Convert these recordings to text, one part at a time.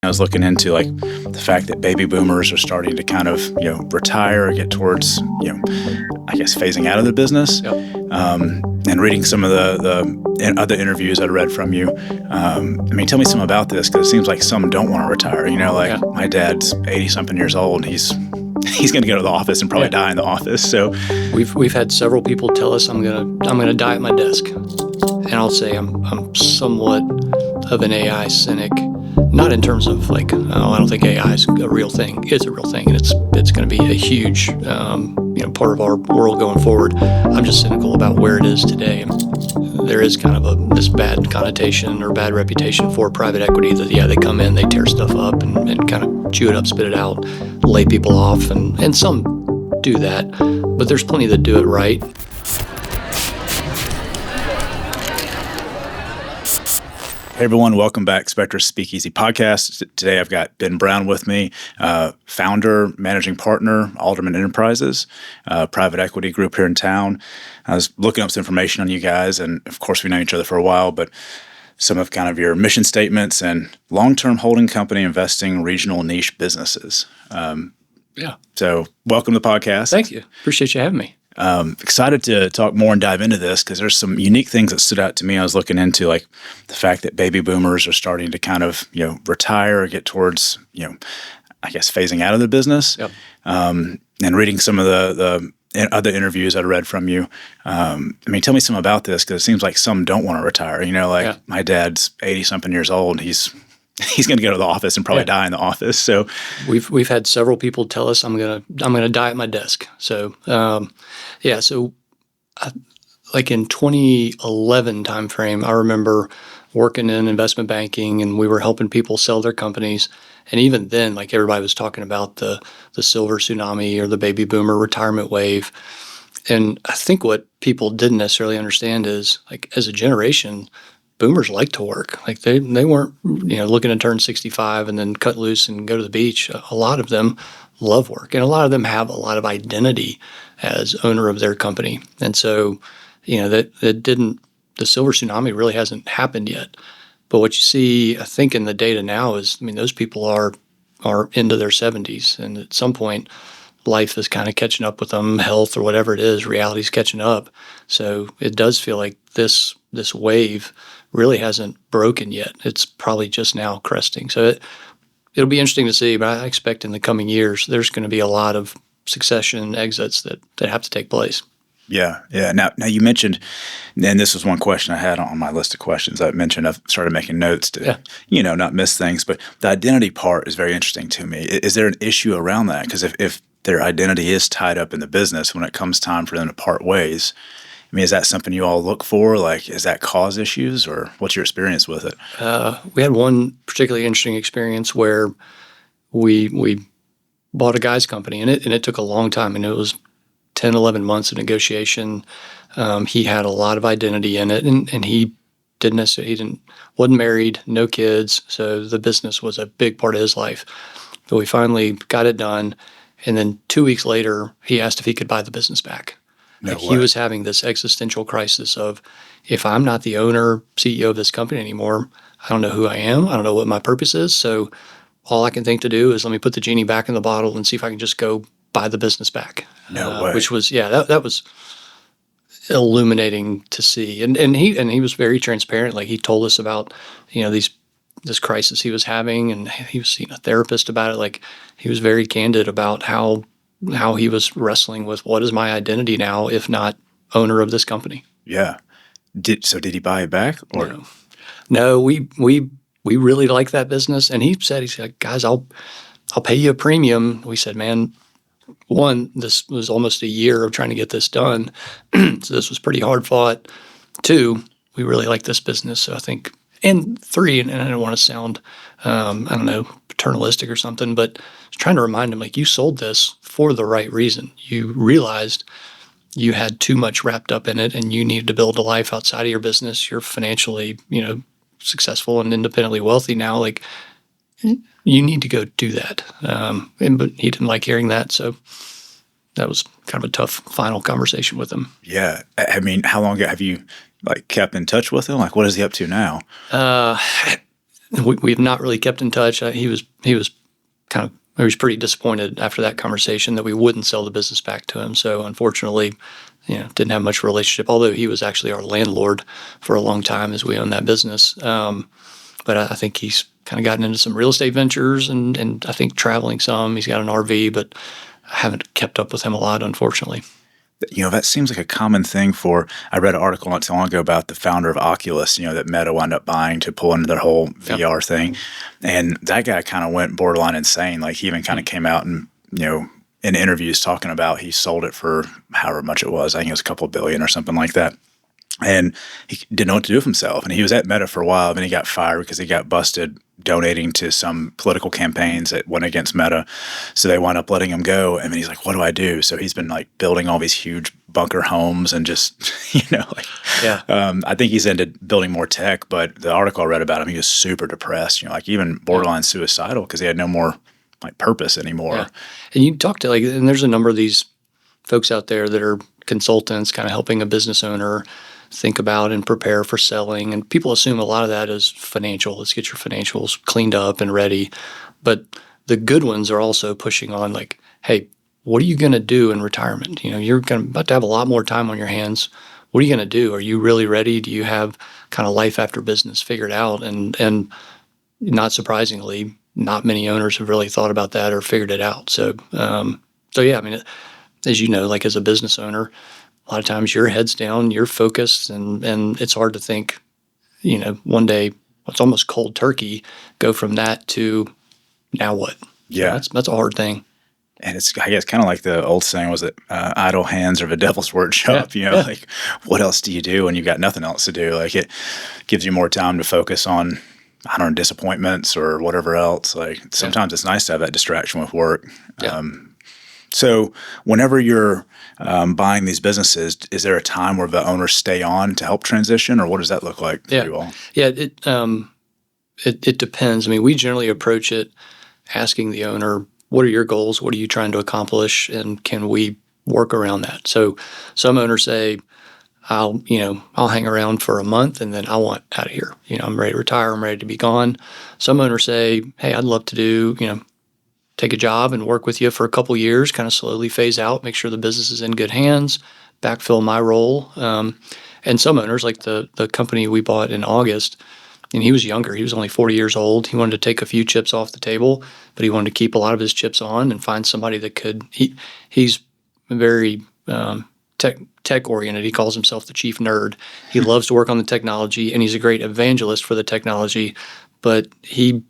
I was looking into like the fact that baby boomers are starting to kind of, retire or get towards, I guess phasing out of the business. Yep. And reading some of the other interviews I read from you. Tell me some about this, because it seems like some don't want to retire. My dad's 80-something years old. He's going to go to the office and probably die in the office. So we've had several people tell us I'm gonna die at my desk, and I'll say I'm somewhat of an AI cynic. Not in terms of like, I don't think AI is a real thing. It's a real thing, and it's going to be a huge, part of our world going forward. I'm just cynical about where it is today. There is kind of this bad connotation or bad reputation for private equity that, they come in, they tear stuff up and kind of chew it up, spit it out, lay people off, and some do that, but there's plenty that do it right. Hey everyone, welcome back to Spectruss Speakeasy Podcast. Today I've got Ben Brown with me, founder, managing partner, Alderman Enterprises, private equity group here in town. I was looking up some information on you guys, and of course we know each other for a while, but some of kind of your mission statements and long-term holding company investing regional niche businesses. So welcome to the podcast. Thank you. Appreciate you having me. Excited to talk more and dive into this, because there's some unique things that stood out to me. I was looking into like the fact that baby boomers are starting to kind of, retire or get towards, I guess phasing out of the business. Yep. And reading some of the other interviews I read from you. Tell me some about this, because it seems like some don't want to retire. My dad's 80-something years old. He's going to go to the office and probably die in the office. So we've had several people tell us I'm gonna die at my desk. So like in 2011 timeframe, I remember working in investment banking, and we were helping people sell their companies. And even then, like everybody was talking about the silver tsunami or the baby boomer retirement wave. And I think what people didn't necessarily understand is, like, as a generation, boomers like to work. Like they weren't, looking to turn 65 and then cut loose and go to the beach. A lot of them love work, and a lot of them have a lot of identity as owner of their company. And so, the silver tsunami really hasn't happened yet. But what you see, I think, in the data now is, those people are into their 70s, and at some point, life is kind of catching up with them, health or whatever it is, reality's catching up. So it does feel like this wave really hasn't broken yet. It's probably just now cresting. So it'll be interesting to see, but I expect in the coming years, there's going to be a lot of succession exits that have to take place. Yeah. Now you mentioned, and this was one question I had on my list of questions. I mentioned I've started making notes to, not miss things, but the identity part is very interesting to me. Is there an issue around that? Because if their identity is tied up in the business, when it comes time for them to part ways, is that something you all look for? Like, is that cause issues, or what's your experience with it? We had one particularly interesting experience where we bought a guy's company, and it took a long time, and it was 10, 11 months of negotiation. He had a lot of identity in it, and he wasn't married, no kids, so the business was a big part of his life. But we finally got it done, and then 2 weeks later, he asked if he could buy the business back. He was having this existential crisis of, if I'm not the owner, CEO of this company anymore, I don't know who I am. I don't know what my purpose is. So all I can think to do is let me put the genie back in the bottle and see if I can just go buy the business back. No way. Which was, that was illuminating to see. And he was very transparent. Like, he told us about, this crisis he was having, and he was seeing a therapist about it. Like, he was very candid about how he was wrestling with, what is my identity now, if not owner of this company. Yeah. Did he buy it back? Or No, we really like that business. And he said, guys, I'll pay you a premium. We said, man, one, this was almost a year of trying to get this done. So this was pretty hard fought. Two, we really like this business. So I think, and three, and I don't want to sound, paternalistic or something, but I was trying to remind him, like, you sold this for the right reason. You realized you had too much wrapped up in it, and you needed to build a life outside of your business. You're financially, successful and independently wealthy now. Like, you need to go do that. But he didn't like hearing that, so that was kind of a tough final conversation with him. Yeah. How long have you kept in touch with him? Like, what is he up to now? we've not really kept in touch. He was pretty disappointed after that conversation that we wouldn't sell the business back to him. So unfortunately, didn't have much relationship. Although he was actually our landlord for a long time as we owned that business. But I think he's kind of gotten into some real estate ventures and I think traveling some. He's got an RV, but I haven't kept up with him a lot, unfortunately. That seems like a common thing I read an article not too long ago about the founder of Oculus, that Meta wound up buying to pull into their whole VR thing. And that guy kind of went borderline insane. Like he even kind of came out and, in interviews talking about he sold it for however much it was. I think it was a couple of billion or something like that. And he didn't know what to do with himself. And he was at Meta for a while, then he got fired because he got busted donating to some political campaigns that went against Meta. So they wound up letting him go. And then he's like, what do I do? So he's been like building all these huge bunker homes and just, I think he's into building more tech. But the article I read about him, he was super depressed, even borderline suicidal because he had no more like purpose anymore. Yeah. And you talk to and there's a number of these folks out there that are consultants kind of helping a business owner think about and prepare for selling. And people assume a lot of that is financial. Let's get your financials cleaned up and ready. But the good ones are also pushing on like, hey, what are you going to do in retirement? You're about to have a lot more time on your hands. What are you going to do? Are you really ready? Do you have kind of life after business figured out? And not surprisingly, not many owners have really thought about that or figured it out. So yeah, I mean, as you know, like as a business owner, a lot of times your head's down, you're focused, and it's hard to think, one day it's almost cold turkey, go from that to now what? Yeah. So that's a hard thing. And it's, I guess, kind of like the old saying, was it idle hands are the devil's workshop? Like what else do you do when you've got nothing else to do? Like it gives you more time to focus on, I don't know, disappointments or whatever else. Like sometimes it's nice to have that distraction with work. Yeah. So whenever you're buying these businesses, is there a time where the owners stay on to help transition, or what does that look like for you all? Yeah, it depends. I mean, we generally approach it asking the owner, what are your goals? What are you trying to accomplish? And can we work around that? So some owners say, I'll hang around for a month and then I want out of here. I'm ready to retire. I'm ready to be gone. Some owners say, hey, I'd love to do, take a job and work with you for a couple years, kind of slowly phase out, make sure the business is in good hands, backfill my role. And some owners, like the company we bought in August, and he was younger. He was only 40 years old. He wanted to take a few chips off the table, but he wanted to keep a lot of his chips on and find somebody that could. He's very tech oriented. He calls himself the chief nerd. He loves to work on the technology, and he's a great evangelist for the technology, but he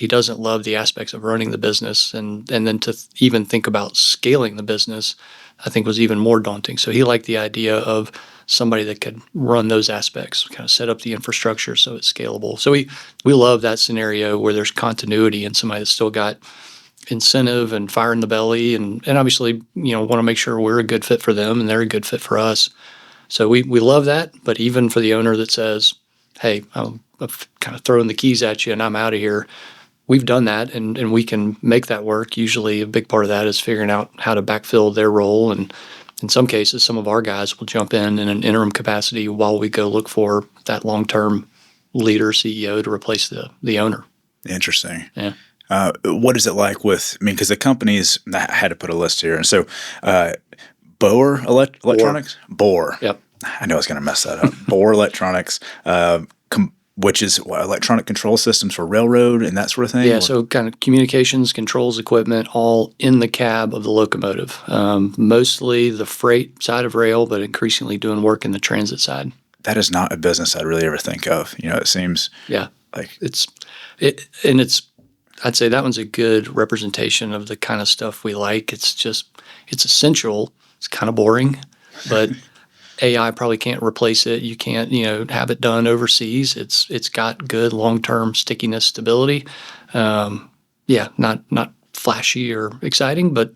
doesn't love the aspects of running the business, and then to even think about scaling the business, I think was even more daunting. So he liked the idea of somebody that could run those aspects, kind of set up the infrastructure so it's scalable. So we love that scenario where there's continuity and somebody that's still got incentive and fire in the belly, and obviously want to make sure we're a good fit for them and they're a good fit for us. So we love that. But even for the owner that says, hey, I'm kind of throwing the keys at you and I'm out of here, we've done that, and we can make that work. Usually a big part of that is figuring out how to backfill their role. And in some cases, some of our guys will jump in an interim capacity while we go look for that long-term leader, CEO, to replace the owner. Interesting. Yeah. What is it like because the companies, I had to put a list here. And so Bohr Electronics? Bohr. Yep. I know I was going to mess that up. Bohr Electronics, which is electronic control systems for railroad and that sort of thing? Yeah, so kind of communications, controls, equipment, all in the cab of the locomotive. Mostly the freight side of rail, but increasingly doing work in the transit side. That is not a business I'd really ever think of. It seems like I'd say that one's a good representation of the kind of stuff we like. It's essential. It's kind of boring, but AI probably can't replace it. You can't, have it done overseas. It's got good long-term stickiness, stability. Not flashy or exciting, but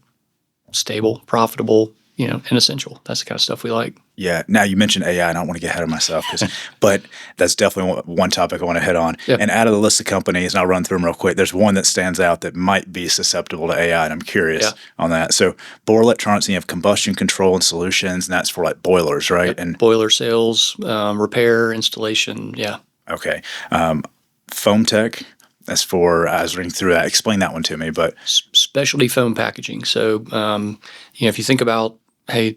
stable, profitable, and essential. That's the kind of stuff we like. Yeah. Now you mentioned AI. I don't want to get ahead of myself, but that's definitely one topic I want to hit on. Yeah. And out of the list of companies, and I'll run through them real quick, there's one that stands out that might be susceptible to AI, and I'm curious on that. So Bohr Electronics, and you have combustion control and solutions, and that's for like boilers, right? Yep. And boiler sales, repair, installation. Yeah. Okay. Foam Tech, as for, I was reading through that. Explain that one to me. But Specialty foam packaging. So, if you think about, hey,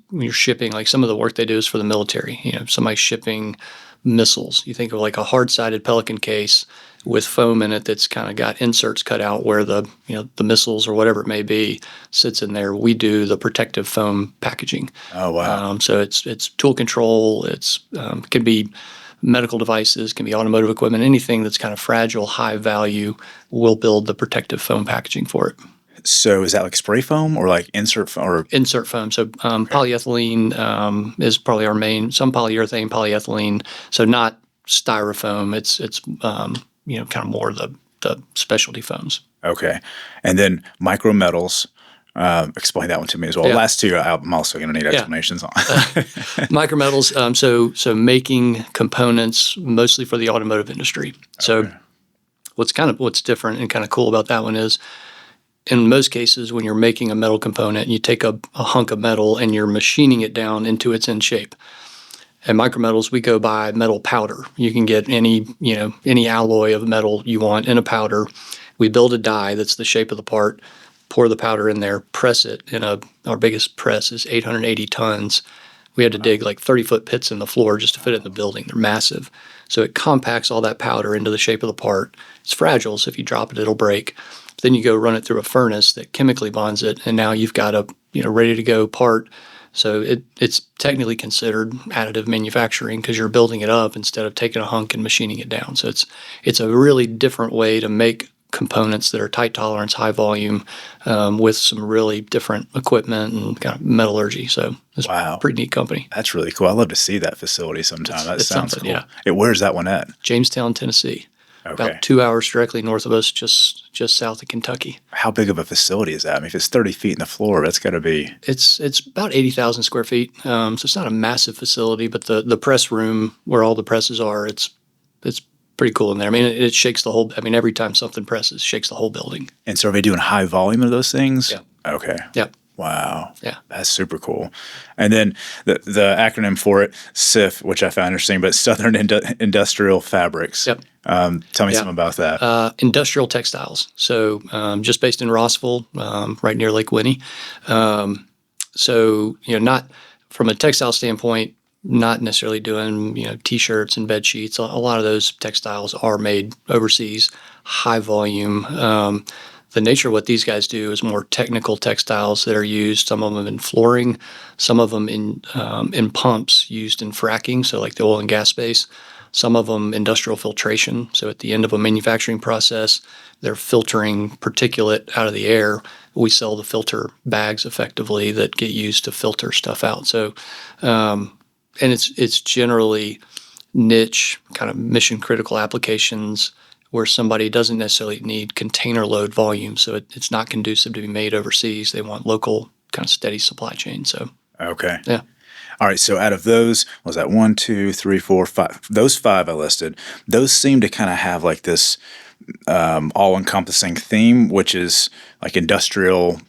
when you're shipping, like some of the work they do is for the military. Somebody's shipping missiles. You think of like a hard-sided Pelican case with foam in it that's kind of got inserts cut out where the missiles or whatever it may be sits in there. We do the protective foam packaging. Oh, wow. So it's tool control. It can be medical devices, can be automotive equipment, anything that's kind of fragile, high value. We'll build the protective foam packaging for it. So is that like spray foam or like insert foam? Or insert foam. So polyethylene is probably our main. Some polyurethane, polyethylene. So not styrofoam. It's kind of more the specialty foams. Okay, and then micro metals. Explain that one to me as well. Yeah. Last two, I'm also going to need explanations on. Micrometals. So making components mostly for the automotive industry. So what's different and kind of cool about that one is, in most cases, when you're making a metal component, you take a hunk of metal and you're machining it down into its end shape. At Micrometals, we go by metal powder. You can get any alloy of metal you want in a powder. We build a die that's the shape of the part, pour the powder in there, press it. Our biggest press is 880 tons. We had to dig like 30-foot pits in the floor just to fit it in the building. They're massive. So it compacts all that powder into the shape of the part. It's fragile, so if you drop it, it'll break. Then you go run it through a furnace that chemically bonds it, and now you've got a ready to go part. So it's technically considered additive manufacturing because you're building it up instead of taking a hunk and machining it down. So it's a really different way to make components that are tight tolerance, high volume, with some really different equipment and kind of metallurgy. So it's a pretty neat company. That's really cool. I'd love to see that facility sometime. That sounds cool. Yeah. Where's that one at? Jamestown, Tennessee. Okay. About 2 hours directly north of us, just south of Kentucky. How big of a facility is that? I mean, if it's 30 feet in the floor, that's got to be... It's about 80,000 square feet. So it's not a massive facility, but the press room where all the presses are, it's pretty cool in there. I mean, it shakes the whole... every time something presses, shakes the whole building. And so are they doing high volume of those things? Yeah. Okay. Yep. Wow. Yeah. That's super cool. And then the acronym for it, SIF, which I found interesting, but Southern Industrial Fabrics. Yep. Tell me something about that. Industrial textiles. So just based in Rossville, right near Lake Winnie. So, not from a textile standpoint, not necessarily doing, T-shirts and bed sheets. A lot of those textiles are made overseas, high volume. The nature of what these guys do is more technical textiles that are used, some of them in flooring, some of them in pumps used in fracking, so like the oil and gas space, some of them industrial filtration. So at the end of a manufacturing process, they're filtering particulate out of the air. We sell the filter bags effectively that get used to filter stuff out. So, and it's generally niche, kind of mission critical applications where somebody doesn't necessarily need container load volume. So it's not conducive to be made overseas. They want local kind of steady supply chain. So, okay. Yeah. All right. So out of those, was that 1, 2, 3, 4, 5? Those 5 I listed, those seem to kind of have like this all-encompassing theme, which is like industrial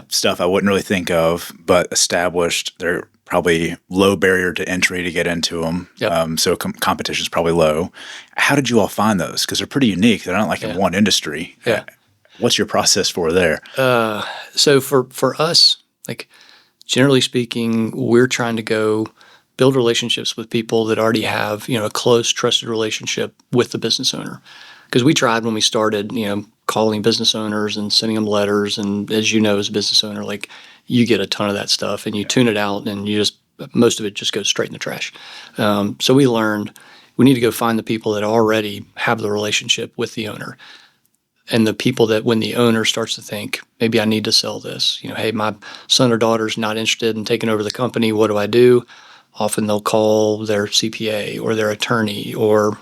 stuff I wouldn't really think of, but established. They're probably low barrier to entry to get into them. Yep. So competition is probably low. How did you all find those? Because they're pretty unique. They're not like in one industry. Yeah. What's your process for there? So for us, like generally speaking, we're trying to go build relationships with people that already have, a close, trusted relationship with the business owner. Because we tried when we started, calling business owners and sending them letters. And as you know, as a business owner, like you get a ton of that stuff and you tune it out and most of it just goes straight in the trash. So we learned we need to go find the people that already have the relationship with the owner. And the people that when the owner starts to think, maybe I need to sell this, hey, my son or daughter's not interested in taking over the company. What do I do? Often they'll call their CPA or their attorney or,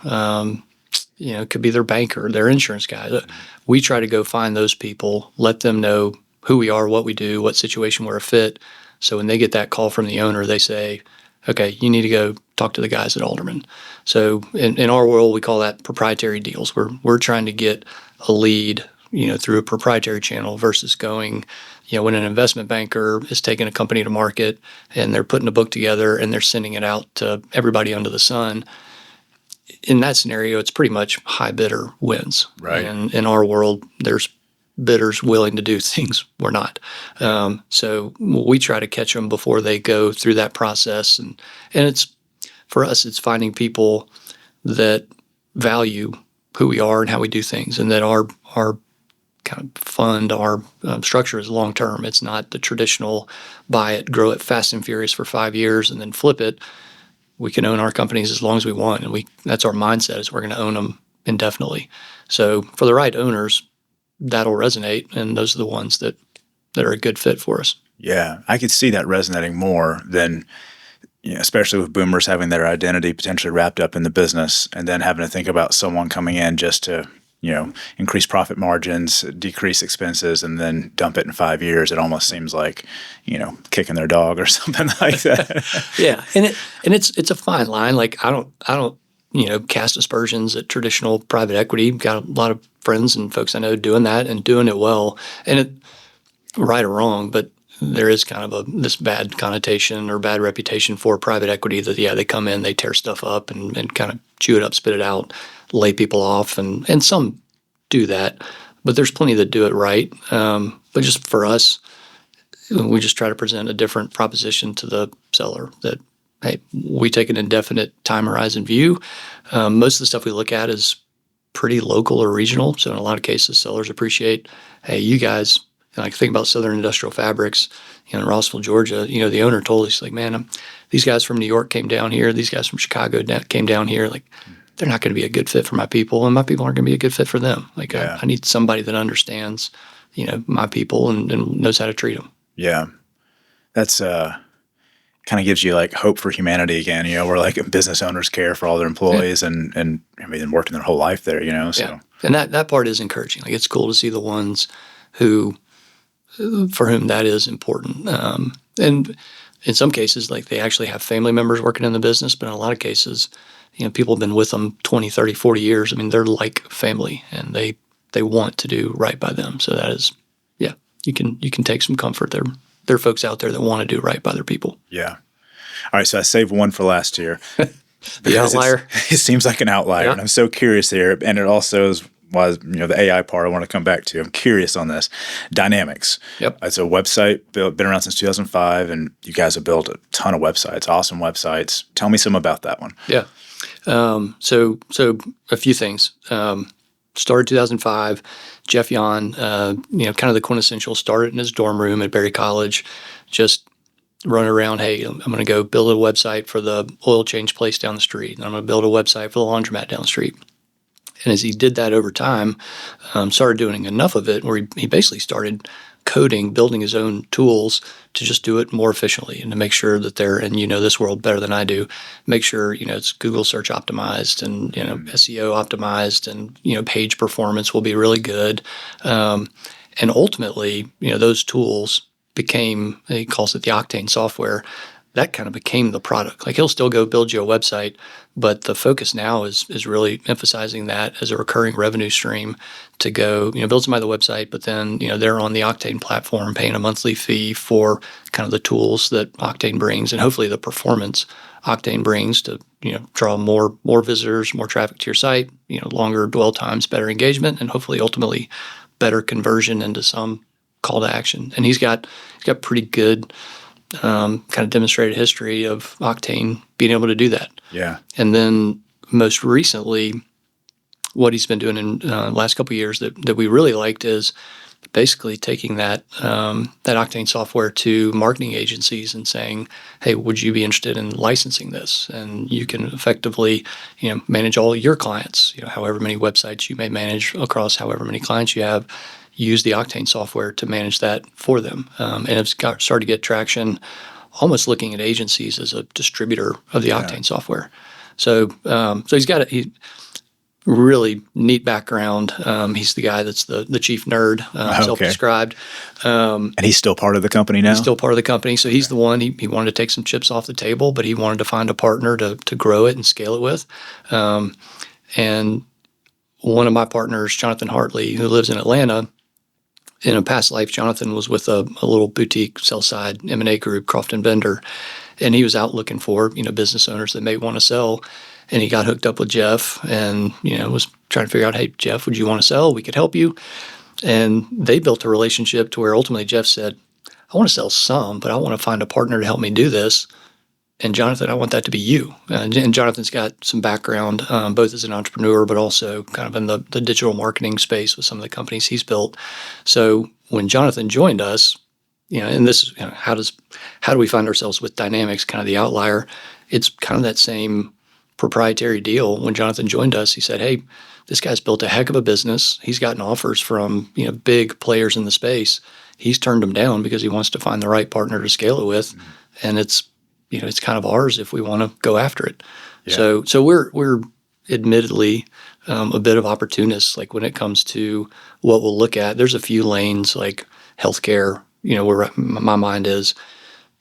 it could be their banker, their insurance guy. We try to go find those people, let them know who we are, what we do, what situation we're a fit. So when they get that call from the owner, they say, okay, you need to go talk to the guys at Alderman. So in our world, we call that proprietary deals. We're trying to get a lead, through a proprietary channel versus going, when an investment banker is taking a company to market and they're putting a book together and they're sending it out to everybody under the sun. in that scenario, it's pretty much high bidder wins. Right. And in our world, there's bidders willing to do things we're not. So we try to catch them before they go through that process. And it's, for us, it's finding people that value who we are and how we do things, and that our kind of fund, our structure is long term. It's not the traditional buy it, grow it fast and furious for 5 years and then flip it. We can own our companies as long as we want, and that's our mindset, is we're going to own them indefinitely. So for the right owners, that'll resonate, and those are the ones that are a good fit for us. Yeah, I could see that resonating more than, especially with boomers having their identity potentially wrapped up in the business, and then having to think about someone coming in just to increase profit margins, decrease expenses, and then dump it in 5 years. It almost seems like, kicking their dog or something like that. Yeah, and it's a fine line. Like I don't cast aspersions at traditional private equity. Got a lot of friends and folks I know doing that and doing it well, and it, right or wrong, but there is kind of this bad connotation or bad reputation for private equity that, they come in, they tear stuff up and kind of chew it up, spit it out, lay people off, and some do that, but there's plenty that do it right. But just for us, we just try to present a different proposition to the seller that, hey, we take an indefinite time horizon view. Most of the stuff we look at is pretty local or regional. So in a lot of cases, sellers appreciate, hey, you guys, like think about Southern Industrial Fabrics, in Rossville, Georgia. The owner told us, like, man, these guys from New York came down here. These guys from Chicago came down here. Like, they're not going to be a good fit for my people, and my people aren't going to be a good fit for them. Like, I need somebody that understands, my people and knows how to treat them. Yeah, that's kind of gives you like hope for humanity again. Where like business owners care for all their employees and I mean, working their whole life there. So. Yeah. And that part is encouraging. Like, it's cool to see the ones for whom that is important. And in some cases, like, they actually have family members working in the business, but in a lot of cases, people have been with them 20, 30, 40 years. I mean, they're like family, and they want to do right by them. So that is, you can take some comfort there. There are folks out there that want to do right by their people. Yeah. All right, so I saved one for last year. The outlier. It seems like an outlier, and I'm so curious here. And it also was the AI part I want to come back to. I'm curious on this. Dynamics. Yep. It's a website been around since 2005, and you guys have built a ton of websites, awesome websites. Tell me some about that one. Yeah. So a few things. Started 2005. Jeff Yon, kind of the quintessential, started in his dorm room at Berry College, just running around, hey, I'm going to go build a website for the oil change place down the street, and I'm going to build a website for the laundromat down the street. And as he did that over time, started doing enough of it where he basically started coding, building his own tools to just do it more efficiently and to make sure that they're, and this world better than I do, make sure, it's Google search optimized and, SEO optimized, and, page performance will be really good. And ultimately, those tools became, he calls it the Octane software. That kind of became the product. Like, he'll still go build you a website, but the focus now is really emphasizing that as a recurring revenue stream to go, build somebody the website, but then, they're on the Octane platform paying a monthly fee for kind of the tools that Octane brings, and hopefully the performance Octane brings to, draw more visitors, more traffic to your site, longer dwell times, better engagement, and hopefully ultimately better conversion into some call to action. And he's got pretty good kind of demonstrated history of Octane being able to do that. Yeah. And then most recently, what he's been doing in the last couple of years that we really liked is basically taking that Octane software to marketing agencies and saying, hey, would you be interested in licensing this? And you can effectively, manage all your clients, however many websites you may manage across however many clients you have. Use the Octane software to manage that for them. And it's started to get traction, almost looking at agencies as a distributor of the Octane software. So he's got a really neat background. He's the guy that's the chief nerd, self-described. And he's still part of the company now? He's still part of the company. So he's the one, he wanted to take some chips off the table, but he wanted to find a partner to grow it and scale it with. And one of my partners, Jonathan Hartley, who lives in Atlanta, in a past life, Jonathan was with a little boutique sell-side M&A group, Croft & Bender, and he was out looking for, business owners that may want to sell. and he got hooked up with Jeff, and was trying to figure out, hey, Jeff, would you want to sell? We could help you. And they built a relationship to where ultimately Jeff said, I want to sell some, but I want to find a partner to help me do this. And Jonathan, I want that to be you. And Jonathan's got some background, both as an entrepreneur, but also kind of in the digital marketing space with some of the companies he's built. So when Jonathan joined us, and this is how do we find ourselves with Dynamics, kind of the outlier? It's kind of that same proprietary deal. When Jonathan joined us, he said, hey, this guy's built a heck of a business. He's gotten offers from big players in the space. He's turned them down because he wants to find the right partner to scale it with, and it's kind of ours if we want to go after it. Yeah. So we're admittedly a bit of opportunists. Like when it comes to what we'll look at, there's a few lanes like healthcare. Where my mind is,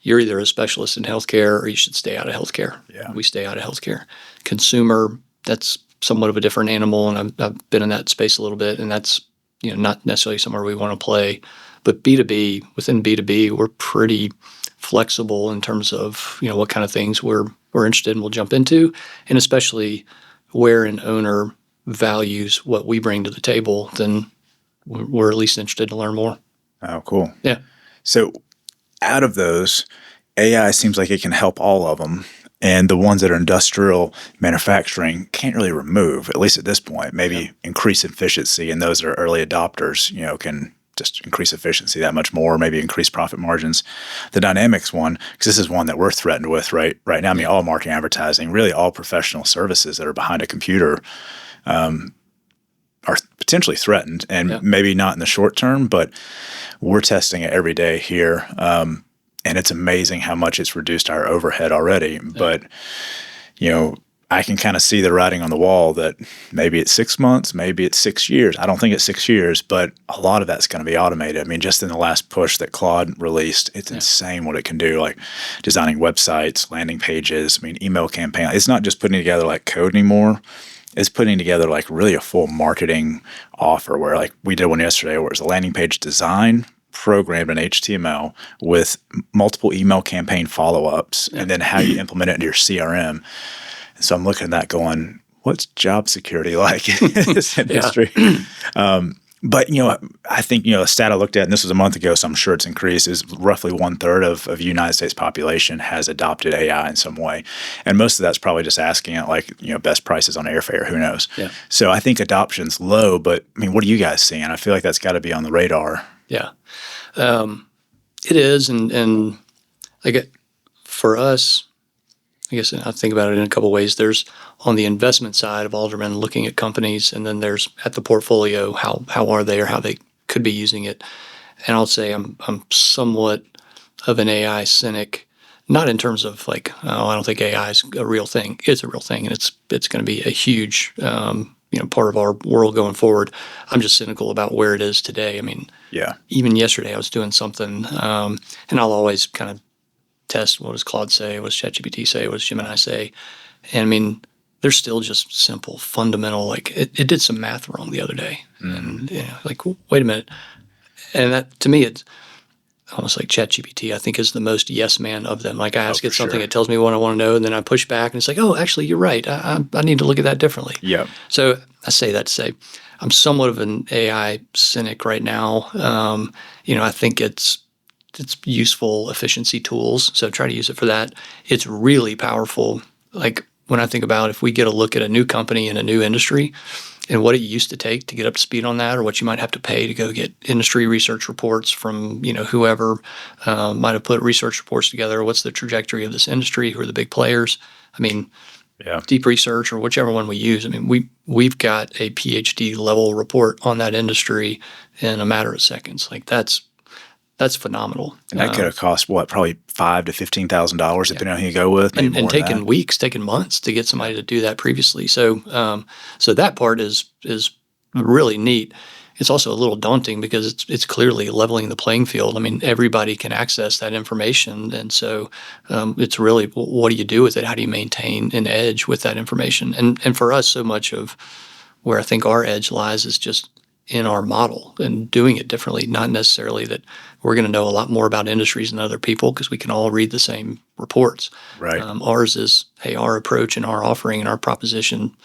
you're either a specialist in healthcare or you should stay out of healthcare. Yeah. We stay out of healthcare. Consumer, that's somewhat of a different animal, and I've been in that space a little bit, and that's not necessarily somewhere we want to play. But B2B, within B2B, we're pretty flexible in terms of what kind of things we're interested in, we'll jump into, and especially where an owner values what we bring to the table, then we're at least interested to learn more. Oh, cool. Yeah. So out of those, AI seems like it can help all of them. And the ones that are industrial manufacturing can't really remove, at least at this point, maybe increase efficiency. And those that are early adopters, can just increase efficiency that much more, maybe increase profit margins. The Dynamics one, because this is one that we're threatened with right now. I mean, all marketing, advertising, really all professional services that are behind a computer are potentially threatened, and maybe not in the short term, but we're testing it every day here. And it's amazing how much it's reduced our overhead already. Yeah. But, I can kind of see the writing on the wall that maybe it's 6 months, maybe it's 6 years. I don't think it's 6 years, but a lot of that's going to be automated. I mean, just in the last push that Claude released, it's insane what it can do, like designing websites, landing pages, email campaign. It's not just putting together like code anymore. It's putting together like really a full marketing offer, where like we did one yesterday where it was a landing page design programmed in HTML with multiple email campaign follow-ups, and then how you implement it into your CRM. And so I'm looking at that going, what's job security like in this industry? But, I think, a stat I looked at, and this was a month ago, so I'm sure it's increased, is roughly 1/3 of the United States population has adopted AI in some way. And most of that's probably just asking it, like, best prices on airfare, who knows? Yeah. So I think adoption's low, but, what are you guys seeing? I feel like that's got to be on the radar. Yeah. It is, and like for us, I guess I think about it in a couple of ways. There's on the investment side of Alderman looking at companies, and then there's at the portfolio, how are they or how they could be using it. And I'll say I'm somewhat of an AI cynic, not in terms of like, oh, I don't think AI is a real thing. It's a real thing, and it's going to be a huge part of our world going forward. I'm just cynical about where it is today. Even yesterday I was doing something, and I'll always kind of test, what does Claude say, what does ChatGPT say, what does Gemini say? And they're still just simple, fundamental, like it did some math wrong the other day. And like, wait a minute. And that, to me, it's almost like ChatGPT, I think, is the most yes man of them. Like I ask it something, it tells me what I want to know, and then I push back and it's like, oh, actually, you're right. I need to look at that differently. Yeah. So I say that to say I'm somewhat of an AI cynic right now. I think it's useful efficiency tools. So try to use it for that. It's really powerful. Like when I think about if we get a look at a new company in a new industry and what it used to take to get up to speed on that, or what you might have to pay to go get industry research reports from, whoever might have put research reports together. What's the trajectory of this industry? Who are the big players? Deep research or whichever one we use. We've got a PhD level report on that industry in a matter of seconds. Like that's phenomenal. And that could have cost probably $5,000 to $15,000 depending on who you go with. And taken weeks, taken months to get somebody to do that previously. So that part is really neat. It's also a little daunting because it's clearly leveling the playing field. Everybody can access that information, and so it's really, what do you do with it? How do you maintain an edge with that information? And for us, so much of where I think our edge lies is just in our model and doing it differently. Not necessarily that we're going to know a lot more about industries than other people because we can all read the same reports. Right. Ours is, hey, our approach and our offering and our proposition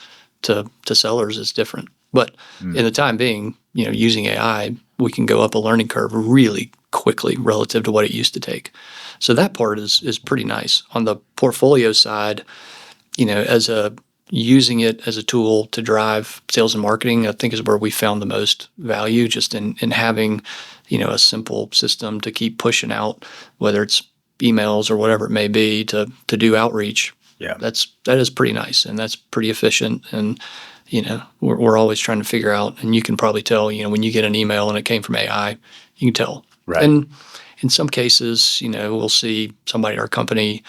to sellers is different. But in the time being, using AI, we can go up a learning curve really quickly relative to what it used to take. So that part is pretty nice. On the portfolio side, using it as a tool to drive sales and marketing, I think is where we found the most value, just in having, a simple system to keep pushing out, whether it's emails or whatever it may be, to do outreach. Yeah. That is pretty nice, and that's pretty efficient. And we're always trying to figure out, and you can probably tell, when you get an email and it came from AI, you can tell. Right. And in some cases, we'll see somebody at our company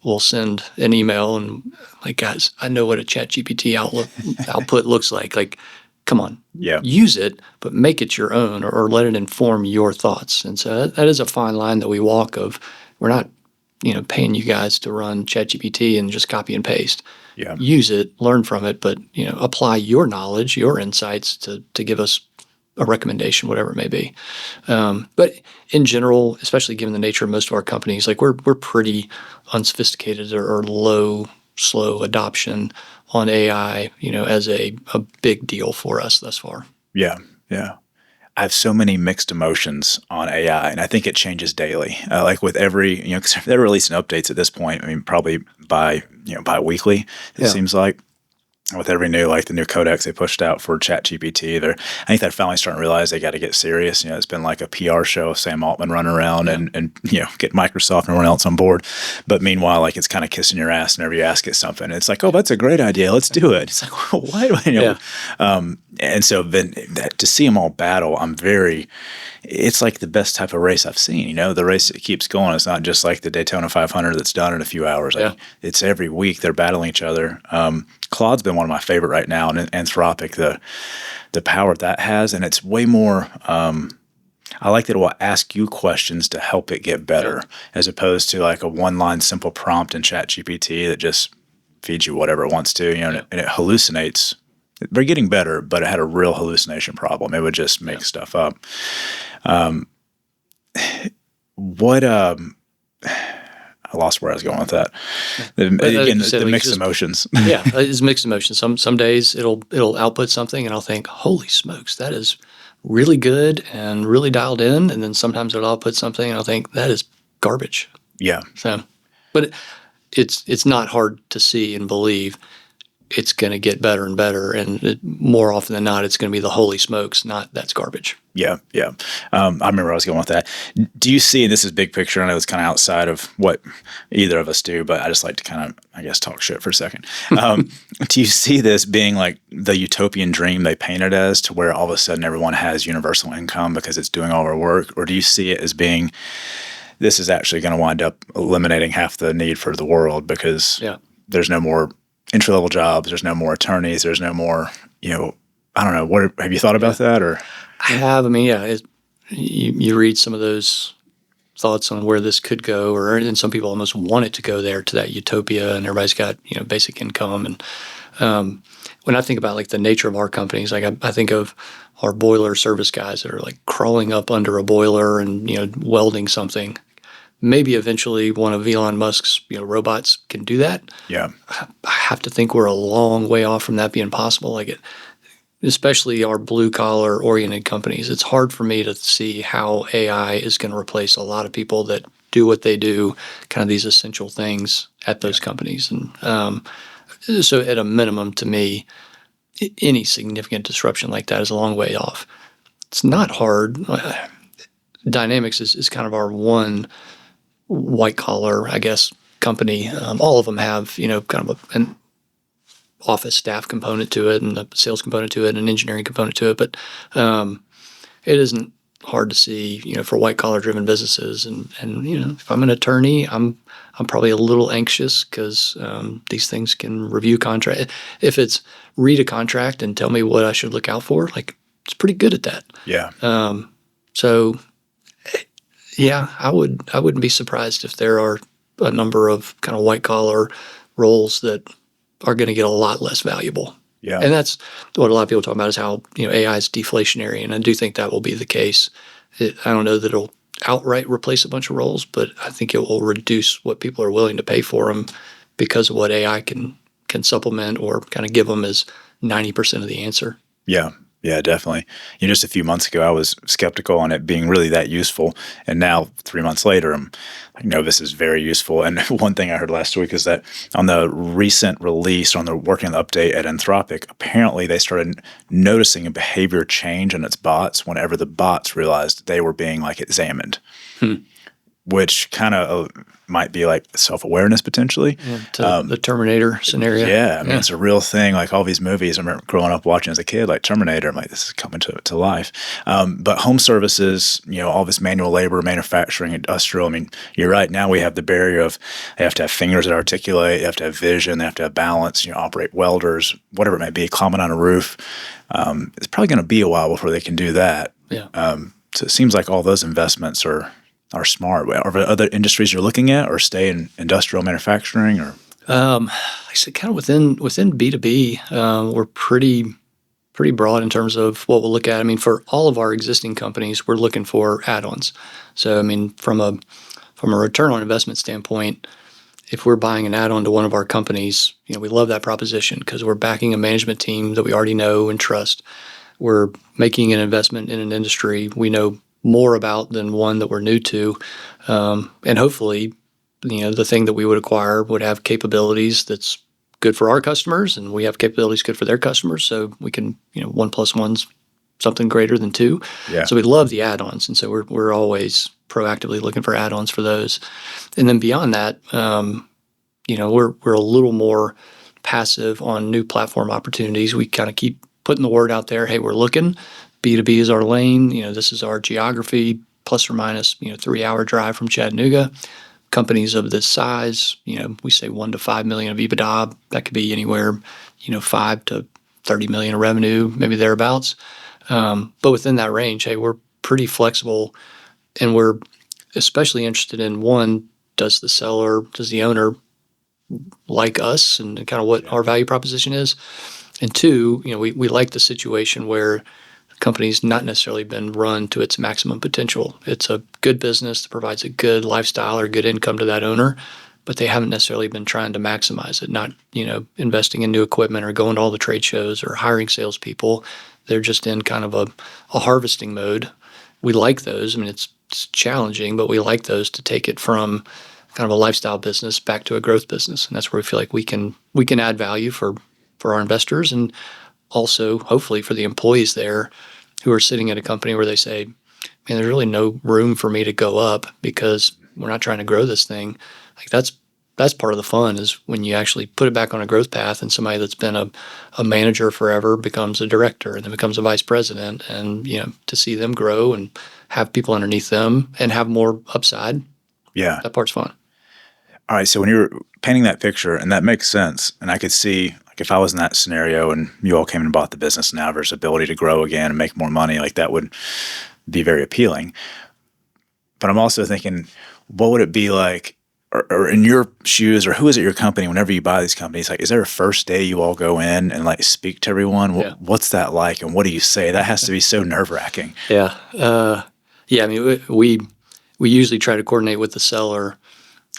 will send an email and like, guys, I know what a ChatGPT output looks like. Like, come on, use it, but make it your own, or let it inform your thoughts. And so that is a fine line that we walk of. We're not, paying you guys to run ChatGPT and just copy and paste. Yeah. Use it, learn from it, but apply your knowledge, your insights to give us a recommendation, whatever it may be. But in general, especially given the nature of most of our companies, like we're pretty unsophisticated or slow adoption on AI, as a big deal for us thus far. Yeah. Yeah. I have so many mixed emotions on AI, and I think it changes daily. Like with every, because they're releasing updates at this point. I mean, probably bi-weekly, it seems like. With every new, like the new codex they pushed out for ChatGPT, I think they're finally starting to realize they got to get serious. It's been like a PR show of Sam Altman running around and get Microsoft and everyone else on board. But meanwhile, like it's kind of kissing your ass whenever you ask it something. It's like, oh, that's a great idea. Let's do it. It's like, well, why do I know? And so then to see them all battle, it's like the best type of race I've seen. The race that keeps going. It's not just like the Daytona 500 that's done in a few hours. Like it's every week they're battling each other. Claude's been one of my favorite right now, and Anthropic, the power that has, and it's way more. I like that it will ask you questions to help it get better, as opposed to like a one-line simple prompt in ChatGPT that just feeds you whatever it wants to, and it hallucinates. They're getting better, but it had a real hallucination problem. It would just make stuff up. I lost where I was going with that. The mixed emotions. Yeah, it's mixed emotions. Some days it'll output something, and I'll think, "Holy smokes, that is really good and really dialed in." And then sometimes it'll output something, and I'll think, "That is garbage." Yeah. So, but it's not hard to see and believe it's going to get better and better, and more often than not, it's going to be the holy smokes, not that's garbage. Yeah, yeah. I remember where I was going with that. Do you see, and this is big picture, I know it's kind of outside of what either of us do, but I just like to kind of, I guess, talk shit for a second. Do you see this being like the utopian dream they paint it as, to where all of a sudden everyone has universal income because it's doing all our work? Or do you see it as being, this is actually going to wind up eliminating half the need for the world because there's no more entry-level jobs, there's no more attorneys, there's no more, I don't know. What have you thought about that? Or I have. I mean, you read some of those thoughts on where this could go, and some people almost want it to go there, to that utopia, and everybody's got basic income. And when I think about like the nature of our companies, like I think of our boiler service guys that are like crawling up under a boiler and welding something. Maybe eventually one of Elon Musk's robots can do that. Yeah, I have to think we're a long way off from that being possible. Like especially our blue collar oriented companies, it's hard for me to see how AI is going to replace a lot of people that do what they do, kind of these essential things at those companies. And so at a minimum, to me, any significant disruption like that is a long way off. It's not hard. Dynamics is kind of our one white collar, I guess, company. All of them have, kind of an office staff component to it, and a sales component to it, and an engineering component to it. But it isn't hard to see, for white collar driven businesses. And if I'm an attorney, I'm probably a little anxious because these things can review contract. If it's read a contract and tell me what I should look out for, like it's pretty good at that. Yeah. So. Yeah, I wouldn't be surprised if there are a number of kind of white collar roles that are going to get a lot less valuable. Yeah. And that's what a lot of people talk about is how, AI is deflationary. And I do think that will be the case. I don't know that it'll outright replace a bunch of roles, but I think it will reduce what people are willing to pay for them because of what AI can supplement or kind of give them as 90% of the answer. Yeah. Yeah, definitely. Just a few months ago, I was skeptical on it being really that useful. And now 3 months later, I'm like, no, this is very useful. And one thing I heard last week is that on the recent release, on the working on the update at Anthropic, apparently they started noticing a behavior change in its bots whenever the bots realized they were being like examined. Which kind of might be like self-awareness potentially. The Terminator scenario. Yeah, I mean, it's a real thing. Like all these movies, I remember growing up watching as a kid, like Terminator. I'm like, this is coming to life. But home services, all this manual labor, manufacturing, industrial. I mean, you're right. Now we have the barrier of they have to have fingers that articulate, they have to have vision, they have to have balance. Operate welders, whatever it may be, climbing on a roof. It's probably going to be a while before they can do that. Yeah. So it seems like all those investments are smart. Are there other industries you're looking at, or stay in industrial manufacturing, or? Like I said, kind of within B2B, we're pretty broad in terms of what we'll look at. I mean, for all of our existing companies, we're looking for add-ons. So, I mean, from a return on investment standpoint, if we're buying an add-on to one of our companies, we love that proposition because we're backing a management team that we already know and trust. We're making an investment in an industry we know more about than one that we're new to. And hopefully, the thing that we would acquire would have capabilities that's good for our customers, and we have capabilities good for their customers. So we can, 1 + 1's something greater than 2. Yeah. So we love the add-ons. And so we're always proactively looking for add-ons for those. And then beyond that, we're a little more passive on new platform opportunities. We kind of keep putting the word out there, hey, we're looking. B2B is our lane. This is our geography, plus or minus, 3-hour drive from Chattanooga. Companies of this size, we say 1 to 5 million of EBITDA. That could be anywhere, 5 to 30 million of revenue, maybe thereabouts. But within that range, hey, we're pretty flexible, and we're especially interested in, one, does the owner like us and kind of what our value proposition is? And two, we like the situation where the company's not necessarily been run to its maximum potential. It's a good business that provides a good lifestyle or good income to that owner, but they haven't necessarily been trying to maximize it, not, investing in new equipment or going to all the trade shows or hiring salespeople. They're just in kind of a harvesting mode. We like those. I mean, it's challenging, but we like those to take it from kind of a lifestyle business back to a growth business. And that's where we feel like we can add value for our investors, and also hopefully for the employees there who are sitting at a company where they say, man, there's really no room for me to go up because we're not trying to grow this thing. Like that's part of the fun, is when you actually put it back on a growth path and somebody that's been a manager forever becomes a director and then becomes a vice president, and to see them grow and have people underneath them and have more upside. Yeah. That part's fun. All right. So when you were painting that picture, and that makes sense, and I could see, like, if I was in that scenario and you all came and bought the business, now there's ability to grow again and make more money, like that would be very appealing. But I'm also thinking, what would it be like, or in your shoes, or who is at your company whenever you buy these companies? Like, is there a first day you all go in and like speak to everyone? Yeah. What's that like, and what do you say? That has to be so nerve-wracking. Yeah. I mean, we usually try to coordinate with the seller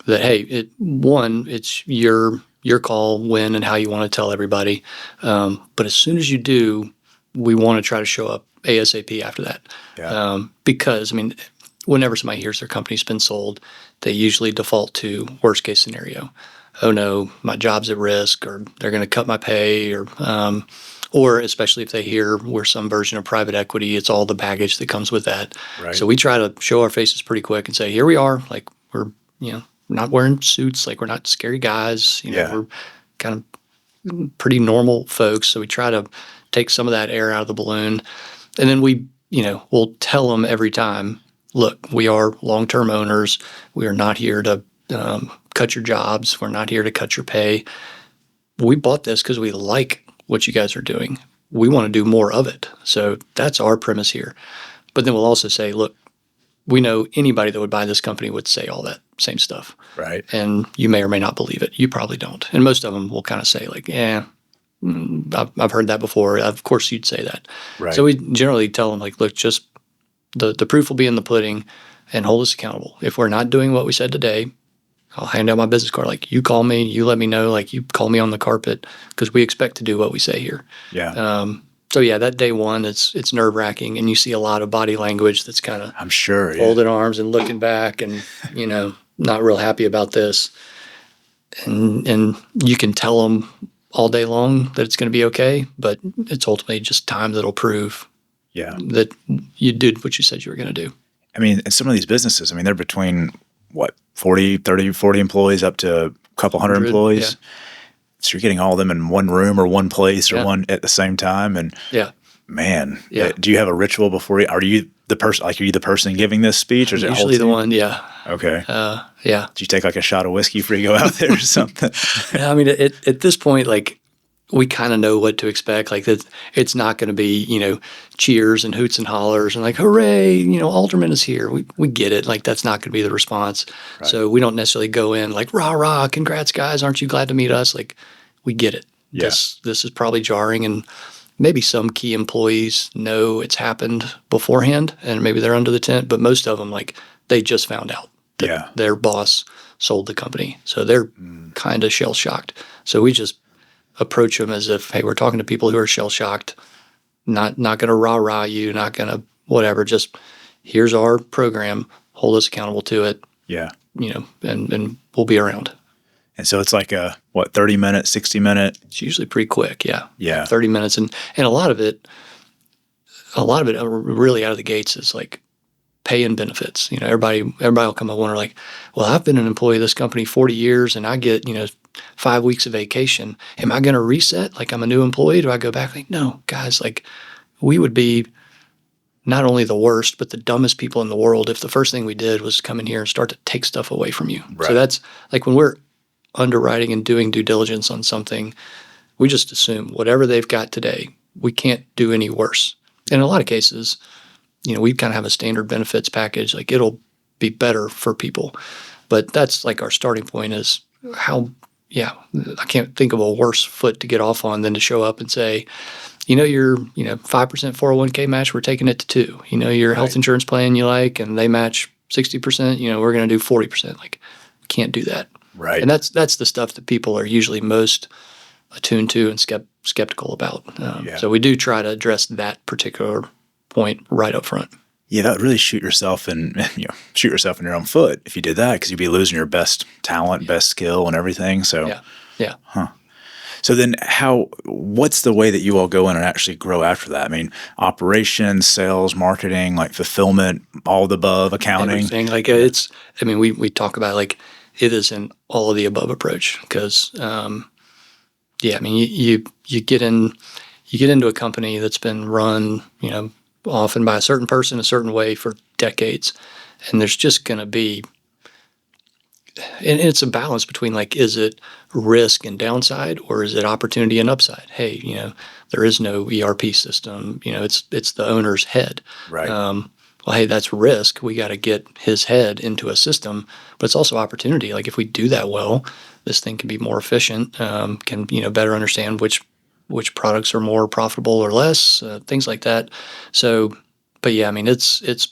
that, hey, it's your call when and how you want to tell everybody. But as soon as you do, we want to try to show up ASAP after that. Yeah. Because, I mean, whenever somebody hears their company's been sold, they usually default to worst case scenario. Oh no, my job's at risk, or they're going to cut my pay, or especially if they hear we're some version of private equity, it's all the baggage that comes with that. Right. So we try to show our faces pretty quick and say, here we are, like we're, not wearing suits, like we're not scary guys, we're kind of pretty normal folks. So we try to take some of that air out of the balloon. And then we'll tell them every time, look, we are long-term owners. We are not here to cut your jobs. We're not here to cut your pay. We bought this because we like what you guys are doing. We want to do more of it. So that's our premise here. But then we'll also say, look, we know anybody that would buy this company would say all that same stuff. Right. And you may or may not believe it. You probably don't. And most of them will kind of say like, I've heard that before. Of course, you'd say that. Right. So we generally tell them, like, look, just the proof will be in the pudding, and hold us accountable. If we're not doing what we said today, I'll hand out my business card. Like, you call me, you let me know, like, you call me on the carpet, because we expect to do what we say here. Yeah. So yeah, that day one, it's nerve wracking, and you see a lot of body language that's kind of, I'm sure, folded arms and looking back, and not real happy about this, and you can tell them all day long that it's going to be okay, but it's ultimately just time that'll prove that you did what you said you were going to do. I mean, and some of these businesses, I mean, they're between 40 employees up to a couple hundred employees. Yeah. So you're getting all of them in one room or one place or one at the same time. And man, do you have a ritual before are you the person giving this speech, or is it usually the one? Yeah. Okay. Yeah. Do you take like a shot of whiskey before you go out there or something? I mean, at this point, like, we kind of know what to expect. Like, it's not going to be, cheers and hoots and hollers and like, hooray, Alderman is here. We get it. Like, that's not going to be the response. Right. So we don't necessarily go in like, rah, rah, congrats, guys. Aren't you glad to meet us? Like, we get it. Yeah. This is probably jarring, and maybe some key employees know it's happened beforehand and maybe they're under the tent, but most of them, like, they just found out that their boss sold the company. So they're kind of shell-shocked. So we just approach them as if, hey, we're talking to people who are shell-shocked, not going to rah-rah you, not going to whatever, just here's our program, hold us accountable to it. Yeah. And we'll be around. And so it's like 30-minute, 60-minute? It's usually pretty quick, yeah. Yeah. 30 minutes. And a lot of it really out of the gates is like pay and benefits. Everybody will come up and wonder, like, well, I've been an employee of this company 40 years and I get, 5 weeks of vacation. Am I going to reset? Like, I'm a new employee? Do I go back? Like, no, guys, like, we would be not only the worst, but the dumbest people in the world if the first thing we did was come in here and start to take stuff away from you. Right. So that's like when we're underwriting and doing due diligence on something, we just assume whatever they've got today, we can't do any worse. In a lot of cases, we kind of have a standard benefits package. Like, it'll be better for people. But that's like our starting point is I can't think of a worse foot to get off on than to show up and say, your 5% 401k match, we're taking it to 2. Your health insurance plan you like, and they match 60%, we're going to do 40%. Like, we can't do that. Right. And that's the stuff that people are usually most attuned to and skeptical about. So we do try to address that particular point right up front. Yeah, that would really shoot yourself in your own foot if you did that, because you'd be losing your best talent, best skill, and everything. So yeah. So then what's the way that you all go in and actually grow after that? I mean, operations, sales, marketing, like fulfillment, all of the above, accounting. Everything. Like, we talk about, like, it is an all of the above approach, because you get into a company that's been run, often by a certain person a certain way for decades, and there's just going to be, and it's a balance between, like, is it risk and downside, or is it opportunity and upside? Hey, there is no ERP system. It's the owner's head. Right. Well, hey, that's risk. We got to get his head into a system, but it's also opportunity. Like, if we do that well, this thing can be more efficient, can better understand which products are more profitable or less, things like that. So, but yeah, it's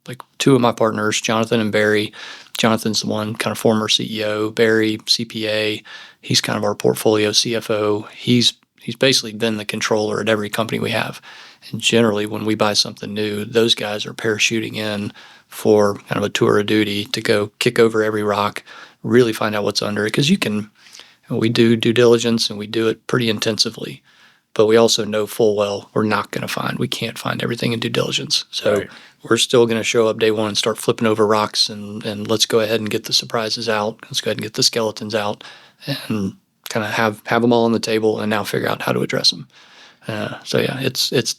like 2 of my partners, Jonathan and Barry. Jonathan's the one kind of former CEO. Barry, CPA. He's kind of our portfolio CFO. He's basically been the controller at every company we have. And generally, when we buy something new, those guys are parachuting in for kind of a tour of duty to go kick over every rock, really find out what's under it. Because we do due diligence and we do it pretty intensively, but we also know full well we can't find everything in due diligence. So we're still going to show up day one and start flipping over rocks, and let's go ahead and get the surprises out. Let's go ahead and get the skeletons out and kind of have them all on the table and now figure out how to address them. It's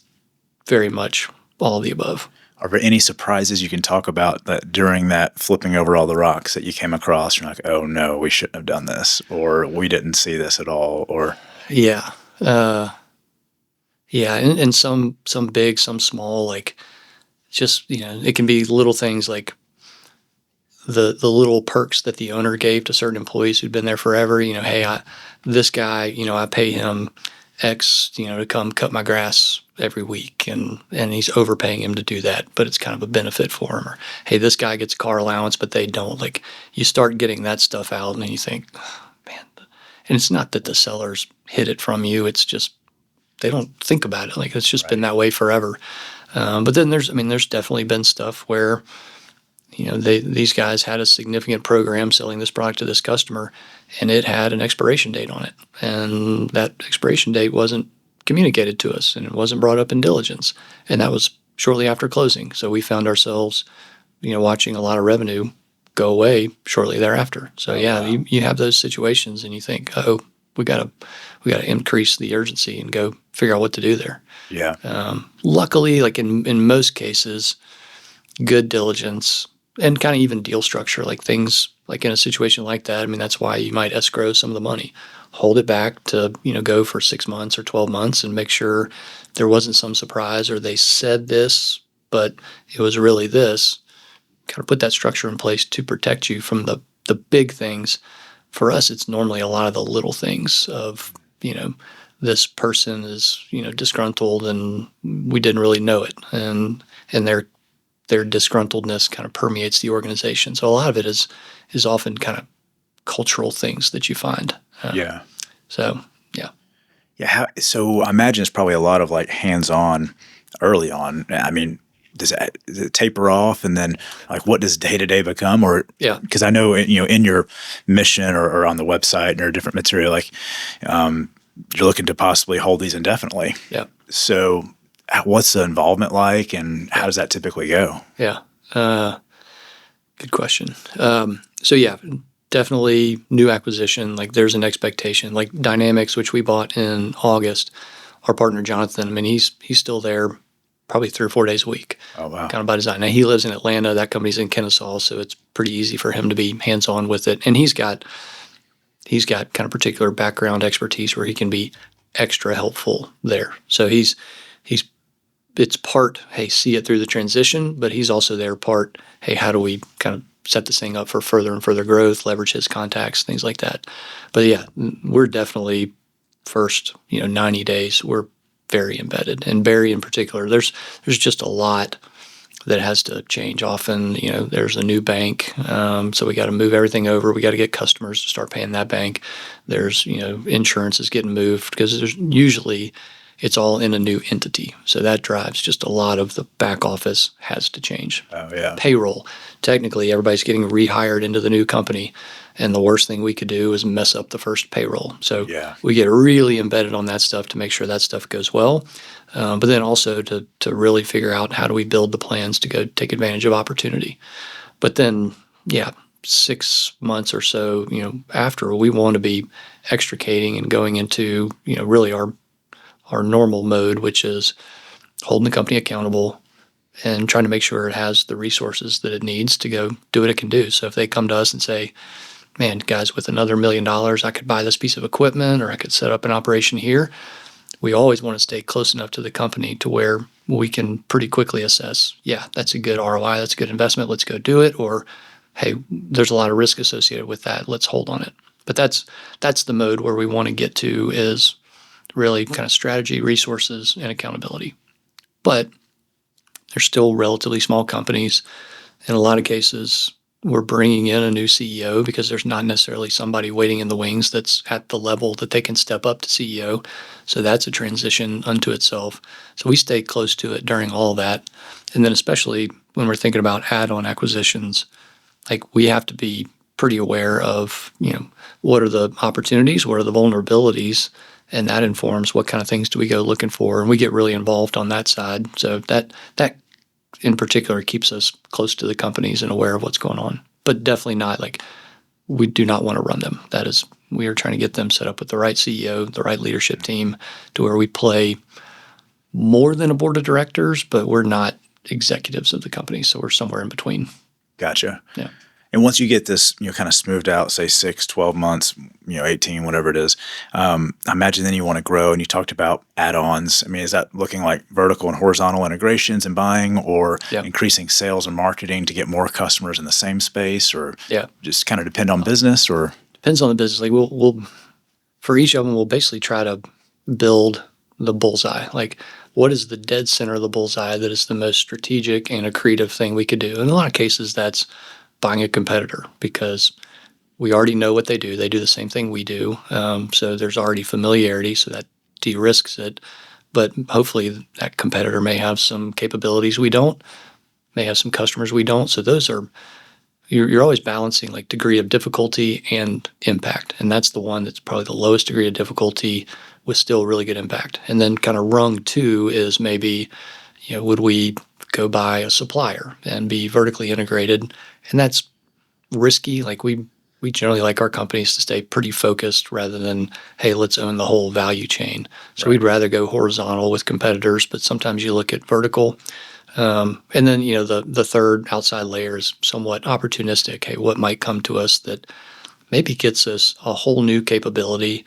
very much all of the above. Are there any surprises you can talk about that during that flipping over all the rocks that you came across? You're like, oh no, we shouldn't have done this, or we didn't see this at all, or and some big, some small. Like, just it can be little things like the little perks that the owner gave to certain employees who'd been there forever. Hey, this guy, I pay him X, to come cut my grass every week, and he's overpaying him to do that, but it's kind of a benefit for him. Or, hey, this guy gets a car allowance, but they don't. Like, you start getting that stuff out, and then you think, oh, man. And it's not that the sellers hid it from you. It's just they don't think about it. Like, it's just been that way forever. But then there's definitely been stuff where, these guys had a significant program selling this product to this customer, and it had an expiration date on it. And that expiration date wasn't communicated to us, and it wasn't brought up in diligence. And that was shortly after closing. So we found ourselves, watching a lot of revenue go away shortly thereafter. So you have those situations, and you think, oh, we got to increase the urgency and go figure out what to do there. Yeah. Luckily, like in most cases, good diligence and kind of even deal structure, like things like in a situation like that. I mean, that's why you might escrow some of the money, hold it back to, go for 6 months or 12 months and make sure there wasn't some surprise or they said this, but it was really this. Kind of put that structure in place to protect you from the big things. For us, it's normally a lot of the little things of, this person is, disgruntled and we didn't really know it. And their disgruntledness kind of permeates the organization. So a lot of it is often kind of cultural things that you find. Yeah. So, yeah. Yeah. So I imagine it's probably a lot of like hands-on early on. I mean, does it taper off, and then like what does day-to-day become? Or because I know in your mission or on the website or different material, like you're looking to possibly hold these indefinitely. Yeah. So what's the involvement like, and how does that typically go? Yeah. Good question. So yeah, definitely new acquisition. Like there's an expectation. Like Dynamics, which we bought in August, our partner Jonathan. I mean, he's still there, probably 3 or 4 days a week. Oh wow! Kind of by design. Now he lives in Atlanta. That company's in Kennesaw, so it's pretty easy for him to be hands-on with it. And he's got kind of particular background expertise where he can be extra helpful there. So it's part, hey, see it through the transition, but he's also there part, hey, how do we kind of set this thing up for further and further growth, leverage his contacts, things like that. But yeah, we're definitely first, 90 days, we're very embedded. And Barry in particular, there's just a lot that has to change. Often, there's a new bank, so we got to move everything over. We got to get customers to start paying that bank. There's, insurance is getting moved because there's usually it's all in a new entity. So that drives just a lot of the back office has to change. Oh, yeah. Payroll. Technically, everybody's getting rehired into the new company. And the worst thing we could do is mess up the first payroll. So we get really embedded on that stuff to make sure that stuff goes well. But then also to really figure out how do we build the plans to go take advantage of opportunity. But then, 6 months or so, after, we want to be extricating and going into, really our normal mode, which is holding the company accountable and trying to make sure it has the resources that it needs to go do what it can do. So if they come to us and say, man, guys, with another $1 million, I could buy this piece of equipment or I could set up an operation here, we always want to stay close enough to the company to where we can pretty quickly assess, that's a good ROI, that's a good investment, let's go do it. Or, hey, there's a lot of risk associated with that, let's hold on it. But that's the mode where we want to get to, is really kind of strategy, resources, and accountability. But they're still relatively small companies. In a lot of cases, we're bringing in a new CEO because there's not necessarily somebody waiting in the wings that's at the level that they can step up to CEO. So that's a transition unto itself. So we stay close to it during all of that. And then especially when we're thinking about add-on acquisitions, like we have to be pretty aware of, what are the opportunities, what are the vulnerabilities, and that informs what kind of things do we go looking for. And we get really involved on that side. So that in particular keeps us close to the companies and aware of what's going on. But definitely not like, we do not want to run them. That is, we are trying to get them set up with the right CEO, the right leadership team, to where we play more than a board of directors, but we're not executives of the company. So we're somewhere in between. Gotcha. Yeah. And once you get this, kind of smoothed out, say 6, 12 months, 18, whatever it is, I imagine then you want to grow. And you talked about add-ons. I mean, is that looking like vertical and horizontal integrations and buying, or increasing sales and marketing to get more customers in the same space, or just kind of depend on business? Or depends on the business. Like we'll for each of them, we'll basically try to build the bullseye. Like, what is the dead center of the bullseye that is the most strategic and accretive thing we could do? In a lot of cases, that's buying a competitor because we already know what they do. They do the same thing we do. So there's already familiarity, so that de-risks it. But hopefully that competitor may have some capabilities we don't, may have some customers we don't. So those are, you're always balancing like degree of difficulty and impact. And that's the one that's probably the lowest degree of difficulty with still really good impact. And then kind of rung two is maybe, would we go buy a supplier and be vertically integrated? And that's risky. Like we generally like our companies to stay pretty focused rather than, hey, let's own the whole value chain. So We'd rather go horizontal with competitors, but sometimes you look at vertical. And then, the third outside layer is somewhat opportunistic. Hey, what might come to us that maybe gets us a whole new capability,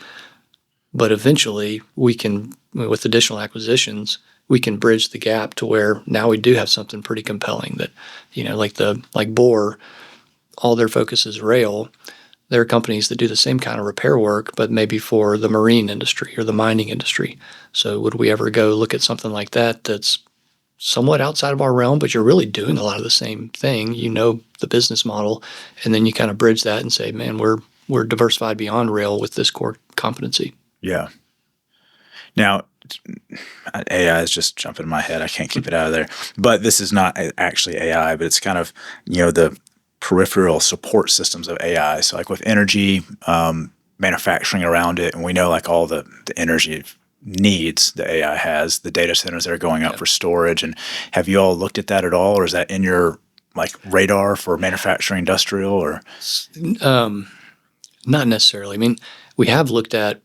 but eventually we can, with additional acquisitions, we can bridge the gap to where now we do have something pretty compelling that, like Bohr, all their focus is rail. There are companies that do the same kind of repair work, but maybe for the marine industry or the mining industry. So would we ever go look at something like that that's somewhat outside of our realm, but you're really doing a lot of the same thing, the business model, and then you kind of bridge that and say, man, we're diversified beyond rail with this core competency. Yeah. Now, AI is just jumping in my head. I can't keep it out of there. But this is not actually AI, but it's kind of, the peripheral support systems of AI. So like with energy, manufacturing around it, and we know like all the energy needs the AI has, the data centers that are going up for storage. And have you all looked at that at all, or is that in your like radar for manufacturing industrial or? Not necessarily. I mean, we have looked at,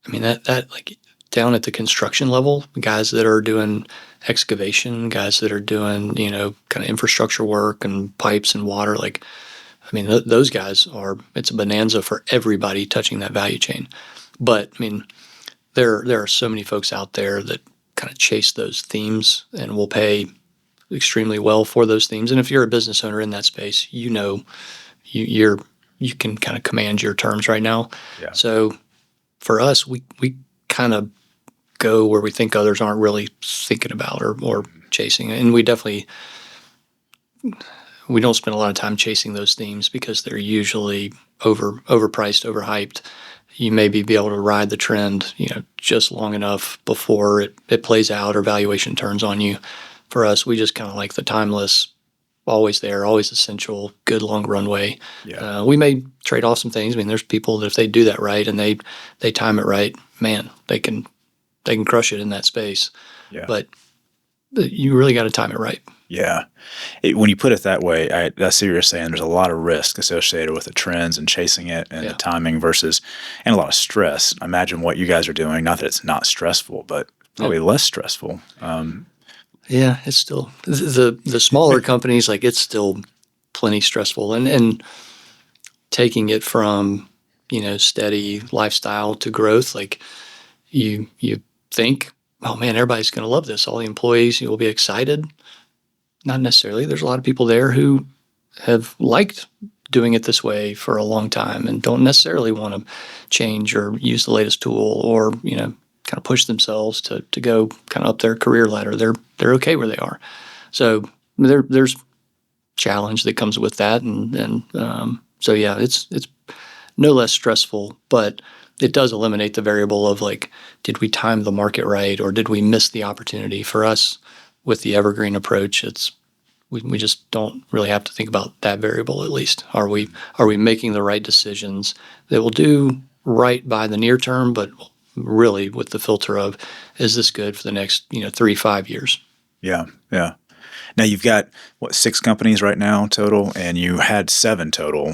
that like down at the construction level, guys that are doing excavation, guys that are doing, kind of infrastructure work and pipes and water, those guys it's a bonanza for everybody touching that value chain. But there are so many folks out there that kind of chase those themes and will pay extremely well for those themes. And if you're a business owner in that space, you can kind of command your terms right now. Yeah. So for us, we kind of go where we think others aren't really thinking about or chasing. And we don't spend a lot of time chasing those themes because they're usually overpriced, overhyped. You maybe be able to ride the trend, just long enough before it plays out or valuation turns on you. For us, we just kind of like the timeless, always there, always essential, good long runway. Yeah. We may trade off some things. There's people that if they do that right and they time it right, man, they can crush it in that space. Yeah. But you really got to time it right. Yeah. When you put it that way, I see what you're saying. There's a lot of risk associated with the trends and chasing it and the timing and a lot of stress. Imagine what you guys are doing. Not that it's not stressful, but probably less stressful. Yeah, it's still the smaller companies, like it's still plenty stressful. And taking it from, steady lifestyle to growth, like you think, oh man, everybody's going to love this. All the employees will be excited. Not necessarily. There's a lot of people there who have liked doing it this way for a long time and don't necessarily want to change or use the latest tool or, kind of push themselves to go kind of up their career ladder. They're okay where they are. So there's challenge that comes with that. And so, yeah, it's no less stressful, but it does eliminate the variable of like, did we time the market right or did we miss the opportunity? For us, with the evergreen approach, we just don't really have to think about that variable. At least are we making the right decisions that will do right by the near term, but really with the filter of, is this good for the next 3-5 years? Yeah. Now you've got 6 companies right now total, and you had 7 total.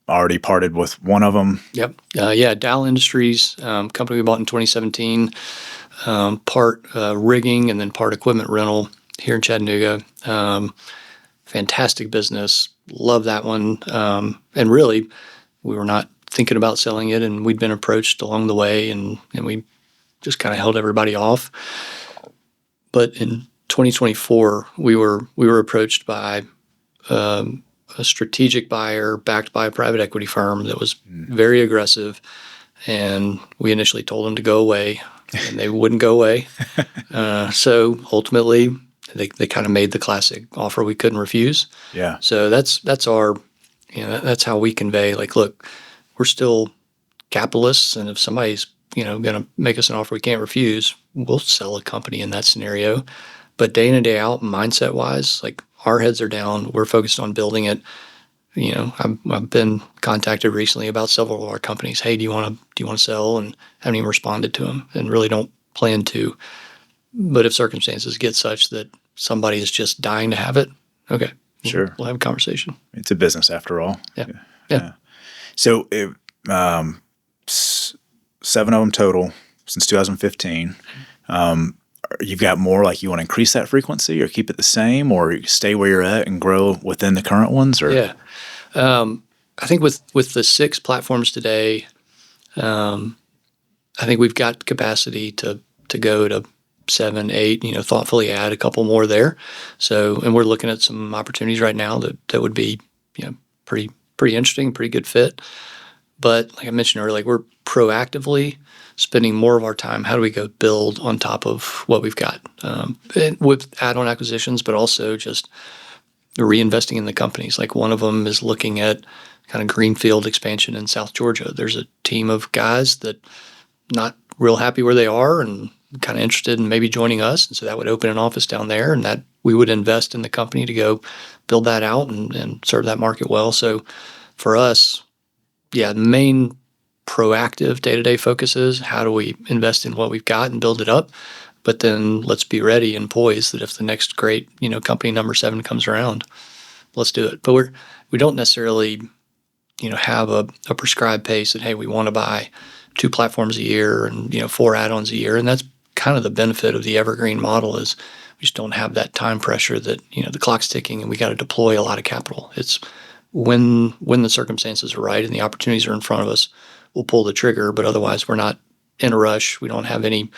Already parted with one of them. Yep. Dow Industries, company we bought in 2017. Part rigging and then part equipment rental here in Chattanooga. Fantastic business. Love that one. And really, we were not thinking about selling it, and we'd been approached along the way, and we just kind of held everybody off. But in 2024, we were approached by a strategic buyer backed by a private equity firm that was very aggressive, and we initially told them to go away. and they wouldn't go away. So ultimately, they kind of made the classic offer we couldn't refuse. Yeah. So that's our, that's how we convey, like, look, we're still capitalists, and if somebody's, going to make us an offer we can't refuse, we'll sell a company in that scenario. But day in and day out, mindset wise, like, our heads are down. We're focused on building it. I've been contacted recently about several of our companies. Hey, do you want to sell? And haven't even responded to them, and really don't plan to. But if circumstances get such that somebody is just dying to have it, okay, sure, we'll have a conversation. It's a business after all. Yeah. So, 7 of them total since 2015. You've got more, like, you want to increase that frequency or keep it the same, or you stay where you're at and grow within the current ones? Or yeah, I think with the 6 platforms today, I think we've got capacity to go to 7, 8. Thoughtfully add a couple more there. So, and we're looking at some opportunities right now that would be pretty interesting, pretty good fit. But like I mentioned earlier, like, we're proactively spending more of our time. How do we go build on top of what we've got, with add-on acquisitions, but also just reinvesting in the companies. Like, one of them is looking at kind of greenfield expansion in South Georgia. There's a team of guys that not real happy where they are and kind of interested in maybe joining us. And so that would open an office down there, and that we would invest in the company to go build that out and serve that market well. So for us, the main proactive day-to-day focus is how do we invest in what we've got and build it up, but then let's be ready and poised that if the next great company number 7 comes around, let's do it. But we don't necessarily have a prescribed pace that, hey, we want to buy 2 platforms a year and 4 add-ons a year. And that's kind of the benefit of the evergreen model, is we just don't have that time pressure that the clock's ticking and we got to deploy a lot of capital. It's when the circumstances are right and the opportunities are in front of us, we'll pull the trigger. But otherwise, we're not in a rush. We don't have any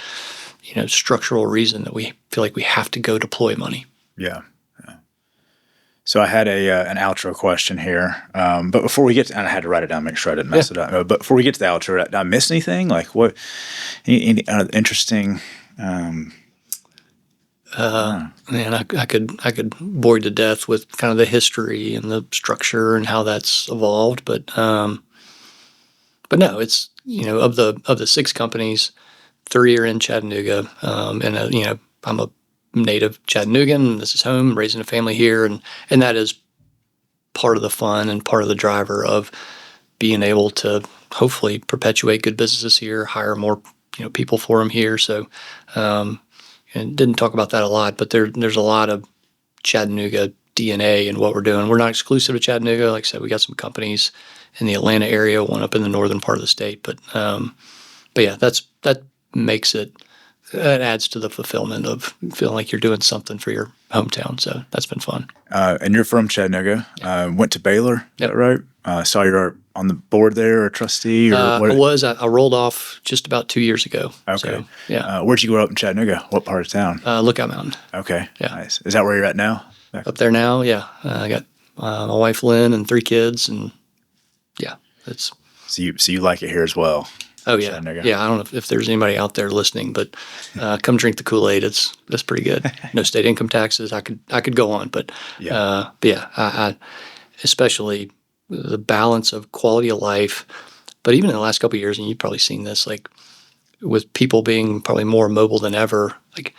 structural reason that we feel like we have to go deploy money. Yeah. So I had an outro question here, but before we get to, and I had to write it down, make sure I didn't mess it up. But before we get to the outro, did I miss anything? Like, what? Any interesting? Man, I could bore you to death with kind of the history and the structure and how that's evolved, but no, it's of the 6 companies, 3 are in Chattanooga, and I'm a native Chattanoogan. This is home, raising a family here, and that is part of the fun and part of the driver of being able to hopefully perpetuate good businesses here, hire more people for them here. So. And didn't talk about that a lot, but there's a lot of Chattanooga DNA in what we're doing. We're not exclusive to Chattanooga. Like I said, we got some companies in the Atlanta area, one up in the northern part of the state. But yeah, that makes it adds to the fulfillment of feeling like you're doing something for your hometown. So that's been fun. And you're from Chattanooga. Went to Baylor, is that right? Saw you're on the board there, or a trustee? Or what? I rolled off just about 2 years ago. Okay. So, yeah. Where'd you grow up in Chattanooga? What part of town? Lookout Mountain. Okay. Yeah. Nice. Is that where you're at now? Up there now, yeah. I got my wife Lynn and 3 kids, and yeah, it's. So you like it here as well? Oh yeah, yeah. I don't know if there's anybody out there listening, but come drink the Kool-Aid. That's pretty good. No state income taxes. I could go on, but yeah, I especially the balance of quality of life. But even in the last couple of years, and you've probably seen this, like with people being probably more mobile than ever, like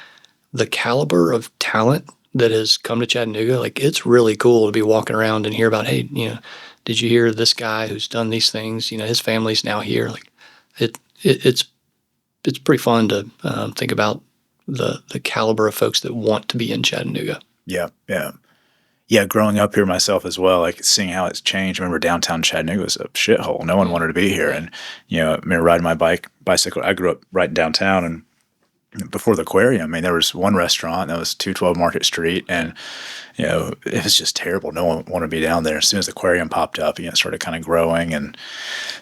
the caliber of talent that has come to Chattanooga, like it's really cool to be walking around and hear about, hey, did you hear this guy who's done these things? His family's now here. Like it's pretty fun to think about the caliber of folks that want to be in Chattanooga. Yeah. Growing up here myself as well, like seeing how it's changed. I remember downtown Chattanooga was a shithole. No one wanted to be here, and I remember riding my bicycle. I grew up right downtown, and before the aquarium, there was one restaurant that was 212 Market Street, and it was just terrible. No one wanted to be down there. As soon as the aquarium popped up, it started kind of growing. And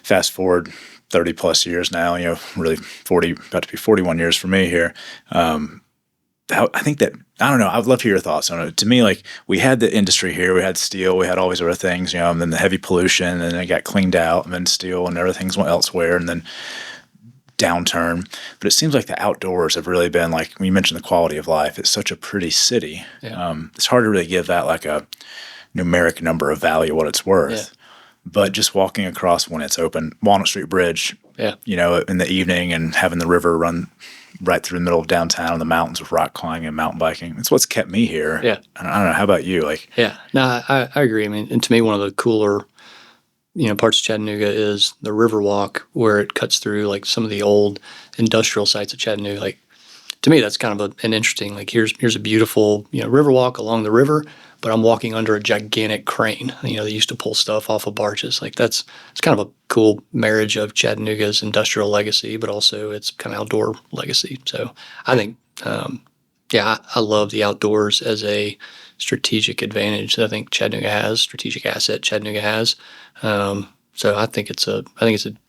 fast forward 30 plus years now, really 40, about to be 41 years for me here. I think that, I don't know, I would love to hear your thoughts on it. To me, like, we had the industry here, we had steel, we had all these other things, and then the heavy pollution, and then it got cleaned out, and then steel and everything's went elsewhere. And then downturn, but it seems like the outdoors have really been like, when you mentioned the quality of life, it's such a pretty city. Yeah. It's hard to really give that like a numeric number of value, what it's worth. Yeah. But just walking across when it's open, Walnut Street Bridge, in the evening and having the river run right through the middle of downtown in the mountains with rock climbing and mountain biking. It's what's kept me here. Yeah. And I don't know. How about you? No, I agree. I mean, and to me, one of the cooler, parts of Chattanooga is the Riverwalk, where it cuts through like some of the old industrial sites of Chattanooga. Like, to me, that's kind of an interesting, like, here's a beautiful, Riverwalk along the river, but I'm walking under a gigantic crane, they used to pull stuff off of barges. Like, it's kind of a cool marriage of Chattanooga's industrial legacy, but also its kind of outdoor legacy. So I think, I love the outdoors as a strategic advantage that I think Chattanooga has, strategic asset Chattanooga has. So I think it's a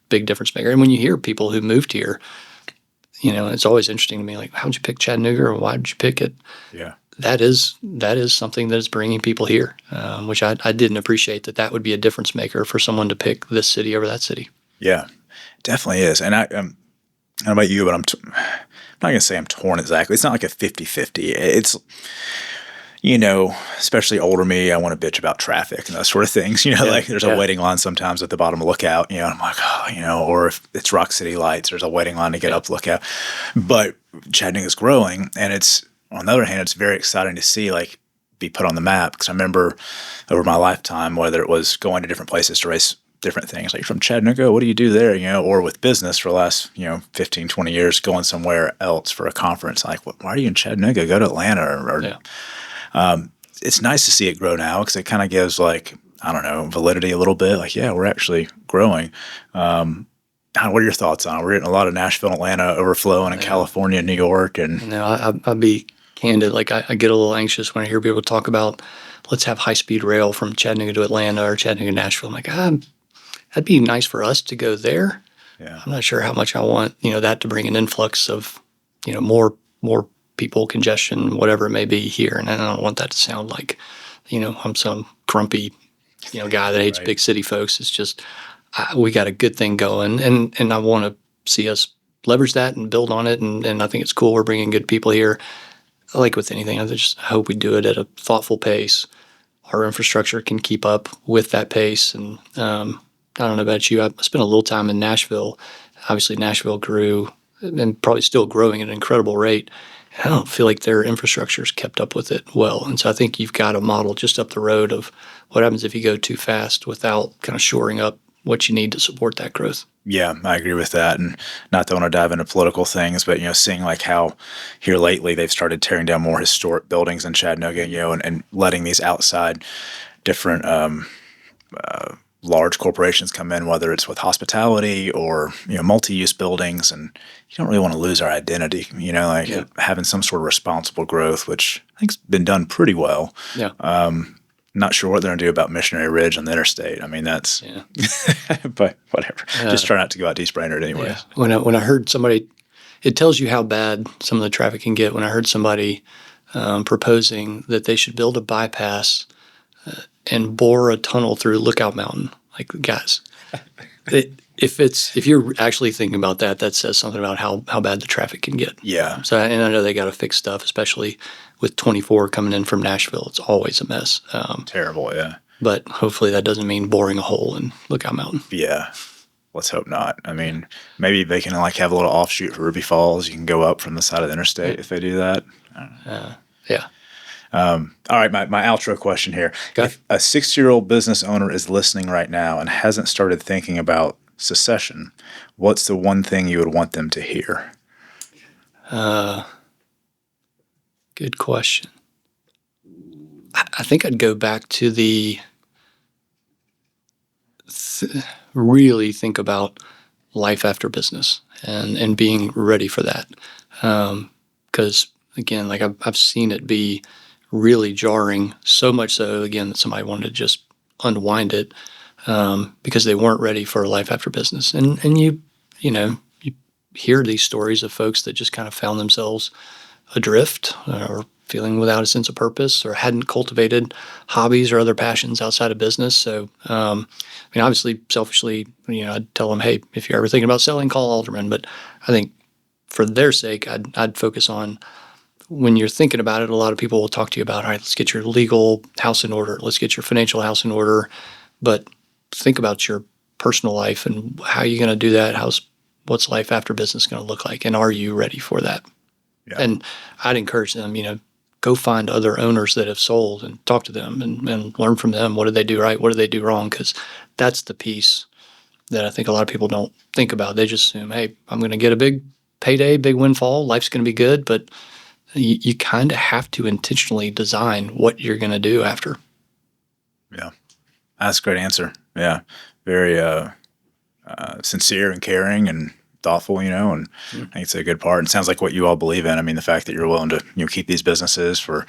big difference maker. And when you hear people who moved here, it's always interesting to me, like, how'd you pick Chattanooga, or why did you pick it? Yeah. That is something that is bringing people here, which I didn't appreciate that would be a difference maker for someone to pick this city over that city. Yeah, definitely is. And I don't know about you, but I'm not going to say I'm torn exactly. It's not like a 50-50. It's, especially older me, I want to bitch about traffic and those sort of things. Like there's a waiting line sometimes at the bottom of Lookout, and I'm like, or if it's Rock City Lights, there's a waiting line to get up Lookout. But Chattanooga's growing, and it's, on the other hand, it's very exciting to see, like, be put on the map. Because I remember over my lifetime, whether it was going to different places to race different things, like, from Chattanooga, what do you do there? Or with business for the last, 15, 20 years, going somewhere else for a conference. Like, why are you in Chattanooga? Go to Atlanta. It's nice to see it grow now, because it kind of gives, like, I don't know, validity a little bit. Like, yeah, we're actually growing. What are your thoughts on it? We're getting a lot of Nashville, Atlanta overflowing in California, New York. And I'll be candid. Like, I get a little anxious when I hear people talk about, let's have high-speed rail from Chattanooga to Atlanta or Chattanooga to Nashville. I'm like, that'd be nice for us to go there. Yeah. I'm not sure how much I want, that to bring an influx of, more people, congestion, whatever it may be here. And I don't want that to sound like, I'm some grumpy, guy that hates big city folks. It's just, we got a good thing going, and I want to see us leverage that and build on it. And I think it's cool. We're bringing good people here. Like with anything, I just hope we do it at a thoughtful pace. Our infrastructure can keep up with that pace. And I don't know about you. I spent a little time in Nashville. Obviously, Nashville grew and probably still growing at an incredible rate. I don't feel like their infrastructure's kept up with it well. And so I think you've got a model just up the road of what happens if you go too fast without kind of shoring up what you need to support that growth. Yeah, I agree with that. And not to want to dive into political things, but, seeing like how here lately they've started tearing down more historic buildings in Chattanooga, and letting these outside different large corporations come in, whether it's with hospitality or, multi-use buildings. And you don't really want to lose our identity, having some sort of responsible growth, which I think's been done pretty well. Yeah. Not sure what they're going to do about Missionary Ridge on the interstate. I mean, that's, but whatever. Just try not to go out to East Brainerd anyways. Yeah. When I heard somebody, it tells you how bad some of the traffic can get. When I heard somebody proposing that they should build a bypass and bore a tunnel through Lookout Mountain, like, guys, if you're actually thinking about that, that says something about how bad the traffic can get. Yeah. So, and I know they got to fix stuff, especially with 24 coming in from Nashville. It's always a mess. Terrible, yeah. But hopefully that doesn't mean boring a hole in Lookout Mountain. Yeah. Let's hope not. I mean, maybe they can have a little offshoot for Ruby Falls. You can go up from the side of the interstate if they do that. Yeah. All right, my outro question here. Okay. If a 60-year-old business owner is listening right now and hasn't started thinking about secession, what's the one thing you would want them to hear? Good question. I think I'd go back to really think about life after business and being ready for that. Because, again, like, I've seen it be really jarring, so much so, again, that somebody wanted to just unwind it because they weren't ready for life after business. And you hear these stories of folks that just kind of found themselves adrift or feeling without a sense of purpose or hadn't cultivated hobbies or other passions outside of business. So, obviously, selfishly, I'd tell them, hey, if you're ever thinking about selling, call Alderman. But I think for their sake, I'd focus on, when you're thinking about it, a lot of people will talk to you about, all right, let's get your legal house in order. Let's get your financial house in order. But think about your personal life and how you're going to do that. What's life after business going to look like? And are you ready for that? Yeah. And I'd encourage them, go find other owners that have sold and talk to them and learn from them. What did they do right? What did they do wrong? Because that's the piece that I think a lot of people don't think about. They just assume, hey, I'm going to get a big payday, big windfall. Life's going to be good. But you kind of have to intentionally design what you're going to do after. Yeah. That's a great answer. Yeah. Very sincere and caring and thoughtful, and I think it's a good part. And it sounds like what you all believe in. I mean, the fact that you're willing to keep these businesses for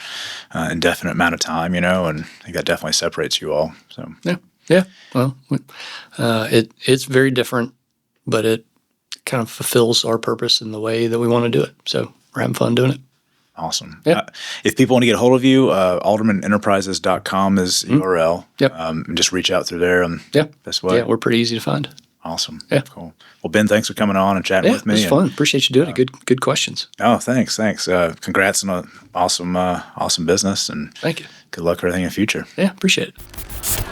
indefinite amount of time, and I think that definitely separates you all. So yeah. Well, it's very different, but it kind of fulfills our purpose in the way that we want to do it. So we're having fun doing it. Awesome. Yeah. If people want to get a hold of you, aldermanenterprises.com is URL. Yep. And just reach out through there. That's what. Yeah, we're pretty easy to find. Awesome. Yeah. Cool. Well, Ben, thanks for coming on and chatting with me. It was fun. Appreciate you doing it. Good questions. Oh, thanks. Congrats on an awesome business, and thank you. Good luck for everything in the future. Yeah, appreciate it.